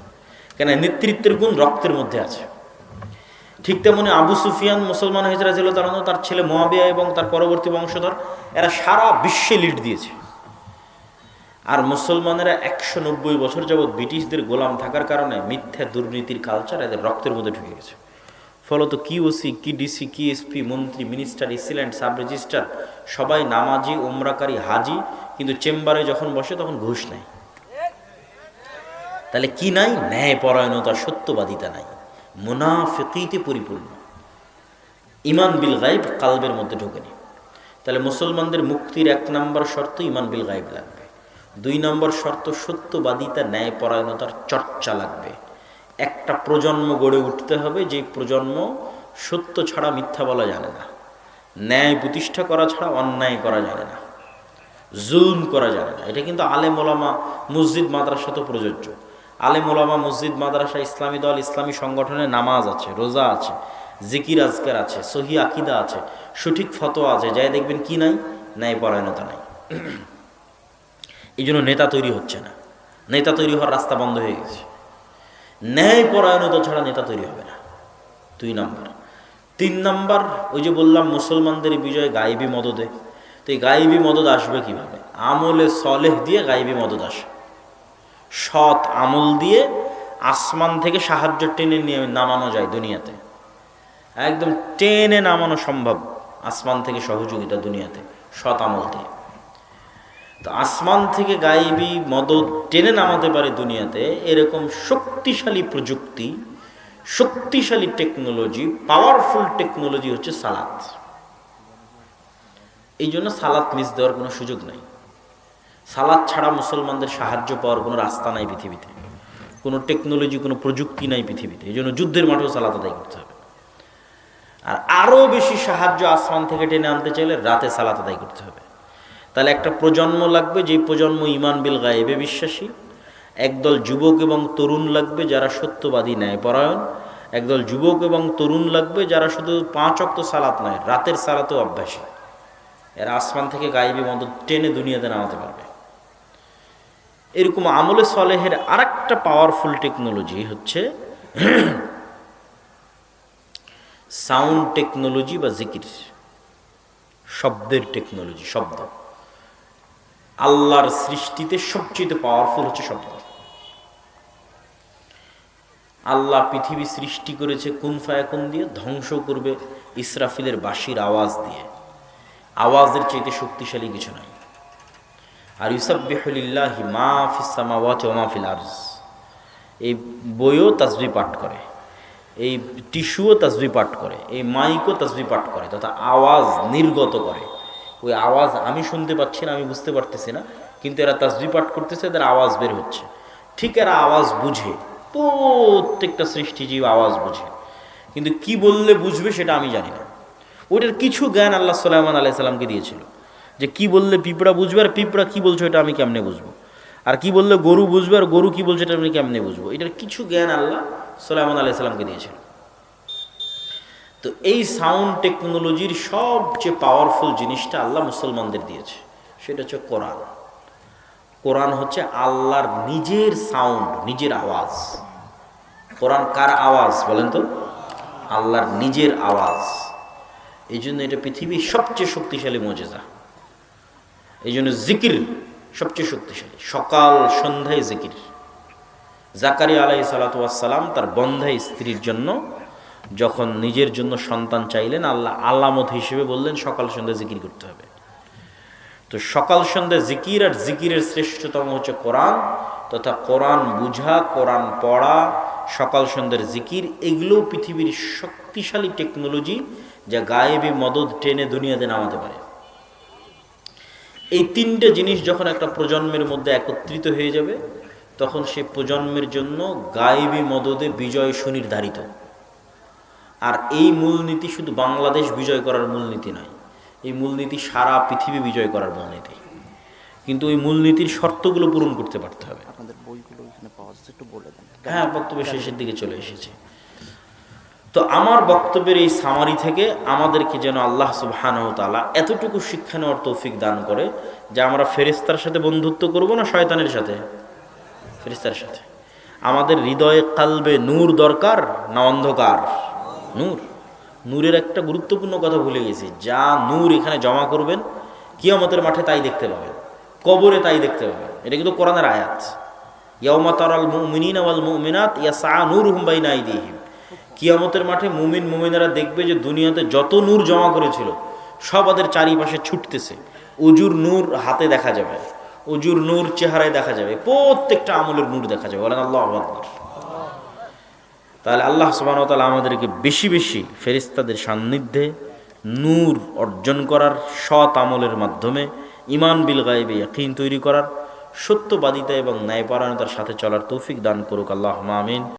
কেন? নেতৃত্বের গুণ রক্তের মধ্যে আছে। ঠিক তেমনি আবু সুফিয়ান মুসলমান হয়েছে রাদিয়াল্লাহু তাআলা, তার ছেলে মুয়াবিয়া এবং তার পরবর্তী বংশধর, এরা সারা বিশ্বে লিড দিয়েছে। আর মুসলমানেরা 190 বছর যাবৎ ব্রিটিশদের গোলাম থাকার কারণে মিথ্যা দুর্নীতির কালচার এদের রক্তের মধ্যে ঢুকে গেছে। ফলত কি ওসি, কি ডিসি, কি এসপি, মন্ত্রী, মিনিস্টার, এসিল্যান্ট, সাব রেজিস্ট্রার সবাই নামাজি, উমরাকারী, হাজি, কিন্তু চেম্বারে যখন বসে তখন ঘুষ নেয়। তাহলে কি নাই? ন্যায় পরায়ণতা, সত্যবাদিতা নাই, মুনাফিকিতে পরিপূর্ণ। ইমান বিল গাইব কালবের মধ্যে ঢোকেনি। তাহলে মুসলমানদের মুক্তির 1 নম্বর শর্ত ইমান বিল গাইব লাগবে। 2 নম্বর শর্ত সত্যবাদিতা, ন্যায় পরায়ণতার চর্চা লাগবে। একটা প্রজন্ম গড়ে উঠতে হবে যে প্রজন্ম সত্য ছাড়া মিথ্যা বলা জানে না, ন্যায় প্রতিষ্ঠা করা ছাড়া অন্যায় করা জানে না, জুলম করা জানে না। এটা কিন্তু আলেম ওলামা, মসজিদ, মাদ্রাসাতে প্রযোজ্য। আলেম ওলামা, মসজিদ, মাদ্রাসা, ইসলামী দল, ইসলামী সংগঠনে নামাজ আছে, রোজা আছে, জিকির আজকার আছে, সহি আকিদা আছে, সঠিক ফতোয়া আছে, যাই দেখবেন কি নাই? ন্যায় পরায়ণতা নাই। এই জন্য নেতা তৈরি হচ্ছে না, নেতা তৈরি হওয়ার রাস্তা বন্ধ হয়ে গেছে। ন্যায় পরায়ণতা ছাড়া নেতা তৈরি হবে না। 2 নম্বর। 3 নম্বর, ওই যে বললাম মুসলমানদের বিজয় গায়েবী মদদে। তো এই গায়েবী মদদ আসবে কিভাবে? আমলে সলেহ দিয়ে গায়েবী মদদ আসে। সৎ আমল দিয়ে আসমান থেকে সাহায্য টেনে নিয়ে নামানো যায় দুনিয়াতে, একদম টেনে নামানো সম্ভব আসমান থেকে সহযোগিতা দুনিয়াতে সৎ আমল দিয়ে। তো আসমান থেকে গায়েবী মদদ টেনে নামাতে পারে দুনিয়াতে, এরকম শক্তিশালী প্রযুক্তি, শক্তিশালী টেকনোলজি, পাওয়ারফুল টেকনোলজি হচ্ছে সালাত। এই জন্য সালাত মিস দেওয়ার কোনো সুযোগ নাই। সালাত ছাড়া মুসলমানদের সাহায্য পাওয়ার কোনো রাস্তা নাই পৃথিবীতে, কোনো টেকনোলজি, কোনো প্রযুক্তি নাই পৃথিবীতে। এই জন্য যুদ্ধের মাঠেও সালাত আদায় করতে হবে। আর আরও বেশি সাহায্য আসমান থেকে টেনে আনতে চাইলে রাতে সালাত আদায় করতে হবে। তাহলে একটা প্রজন্ম লাগবে, যেই প্রজন্ম ইমান বিল গায়েবে বিশ্বাসী। একদল যুবক এবং তরুণ লাগবে যারা সত্যবাদী, ন্যায়পরায়ণ। একদল যুবক এবং তরুণ লাগবে যারা শুধু 5 ওয়াক্ত সালাত নয়, রাতের সালাতেও অভ্যাসী। এরা আসমান থেকে গায়েবী মদদ টেনে দুনিয়াতে নামাতে পারবে। এরকম আমলে সলেহের আরেকটা পাওয়ারফুল টেকনোলজি হচ্ছে সাউন্ড টেকনোলজি বা জিকির, শব্দের টেকনোলজি। শব্দ আল্লাহর সৃষ্টিতে সবচেয়ে পাওয়ারফুল হচ্ছে শব্দ। আল্লাহ পৃথিবী সৃষ্টি করেছে কুন ফায়াকুন দিয়ে, ধ্বংস করবে ইসরাফিলের বাঁশির আওয়াজ দিয়ে। আওয়াজের চাইতে শক্তিশালী কিছু নাই। আর ইউসাব্বিহু লিল্লাহি মা ফিস সামাওয়াতি ওয়া মা ফিল আরজ, এই বইও তাসবিহ পাঠ করে, এই টিস্যুও তাসবিহ পাঠ করে, এই মাইকও তাসবিহ পাঠ করে, তথা আওয়াজ নির্গত করে। ওই আওয়াজ আমি শুনতে পাচ্ছি না, আমি বুঝতে পারতেছি না, কিন্তু এরা তাসবিহ পাঠ করতেছে, এদের আওয়াজ বের হচ্ছে। ঠিক এরা আওয়াজ বুঝে, প্রত্যেকটা সৃষ্টিজীব আওয়াজ বুঝে, কিন্তু কি বললে বুঝবে সেটা আমি জানি না। ওইটার কিছু জ্ঞান আল্লাহ সুলাইমান আলাইহিস সালামকে দিয়েছিল, যে কি বললে পিঁপড়া বুঝবে, আর পিঁপড়া কি বলছো এটা আমি কেমনে বুঝবো, আর কি বললে গরু বুঝবে, আর গরু কি বলছে এটা আমি কেমনে বুঝবো। এটার কিছু জ্ঞান আল্লাহ সুলাইমান আলাইহিস সালামকে দিয়েছিল। তো এই সাউন্ড টেকনোলজির সবচেয়ে পাওয়ারফুল জিনিসটা আল্লাহ মুসলমানদের দিয়েছে, সেটা হচ্ছে কোরআন। কোরআন হচ্ছে আল্লাহর নিজের সাউন্ড, নিজের আওয়াজ। কোরআন কার আওয়াজ বলেন তো? আল্লাহর নিজের আওয়াজ। এই জন্য এটা পৃথিবীর সবচেয়ে শক্তিশালী মুজিজা। এই জন্য জিকির সবচেয়ে শক্তিশালী, সকাল সন্ধ্যায় জিকির। জাকারিয়া আলাইহিস সালাতু ওয়াস সালাম তার বন্ধ্যা স্ত্রীর জন্য যখন নিজের জন্য সন্তান চাইলেন, আল্লাহ আলামত হিসেবে বললেন সকাল সন্ধ্যা জিকির করতে হবে। তো সকাল সন্ধ্যা জিকির, আর জিকিরের শ্রেষ্ঠতম হচ্ছে কোরআন, তথা কোরআন বুঝা, কোরআন পড়া, সকাল সন্ধ্যার জিকির, এগুলো পৃথিবীর শক্তিশালী টেকনোলজি যা গায়েবী মদদ টেনে দুনিয়াতে নামাতে পারে। এই 3টে জিনিস যখন একটা প্রজন্মের মধ্যে একত্রিত হয়ে যাবে, তখন সেই প্রজন্মের জন্য গায়েবী মদদে বিজয় সুনির্ধারিত। আর এই মূলনীতি শুধু বাংলাদেশ বিজয় করার মূলনীতি নয়, এই মূলনীতি সারা পৃথিবী বিজয় করার মূলনীতি। কিন্তু ওই মূলনীতির শর্তগুলো পূরণ করতে পারতে হবে। আপনাদের বইগুলো এখানে পাওয়া যাচ্ছে, একটু বলে দেন। হ্যাঁ, বক্তব্যের শেষের দিকে চলে এসেছে। তো আমার বক্তব্যের এই সামারি থেকে আমাদেরকে যেন আল্লাহ সুবহানাহু ওয়া তাআলা এতটুকু শিক্ষা নেওয়ার তৌফিক দান করে যে আমরা ফেরেশতার সাথে বন্ধুত্ব করব না শয়তানের সাথে? ফেরেশতার সাথে। আমাদের হৃদয়ে কালবে নূর দরকার না অন্ধকার? নূর। নূরের একটা গুরুত্বপূর্ণ কথা ভুলে গেছি, যা নূর এখানে জমা করবেন কিয়ামতের মাঠে তাই দেখতে পাবেন, কবরে তাই দেখতে পাবেন। এটা কিন্তু কোরআনের আয়াত। ইয়াউমা তারাল মুমিনিনা ওয়াল মুমিনাত ইয়াসআ নূরুহুম বাইনা আইদিহিম, কিয়ামতের মাঠে মুমিন মুমিনারা দেখবে যে দুনিয়াতে যত নূর জমা করেছিল সব ওদের চারিপাশে ছুটতেছে। উজুর নূর হাতে দেখা যাবে, উজুর নূর চেহারায় দেখা যাবে, প্রত্যেকটা আমলের নূর দেখা যাবে। বলেন আল্লাহু আকবার। তাহলে আল্লাহ সুবহানাহু ওয়া তাআলা আমাদেরকে বেশি বেশি ফেরেশতাদের সান্নিধ্যে নূর অর্জন করার, সৎ আমলের মাধ্যমে ঈমান বিল গায়বে ইয়াকিন তৈরি করার, সত্যবাদিতা এবং ন্যায়পরায়ণতার সাথে চলার তৌফিক দান করুক। আল্লাহুম্মা আমিন।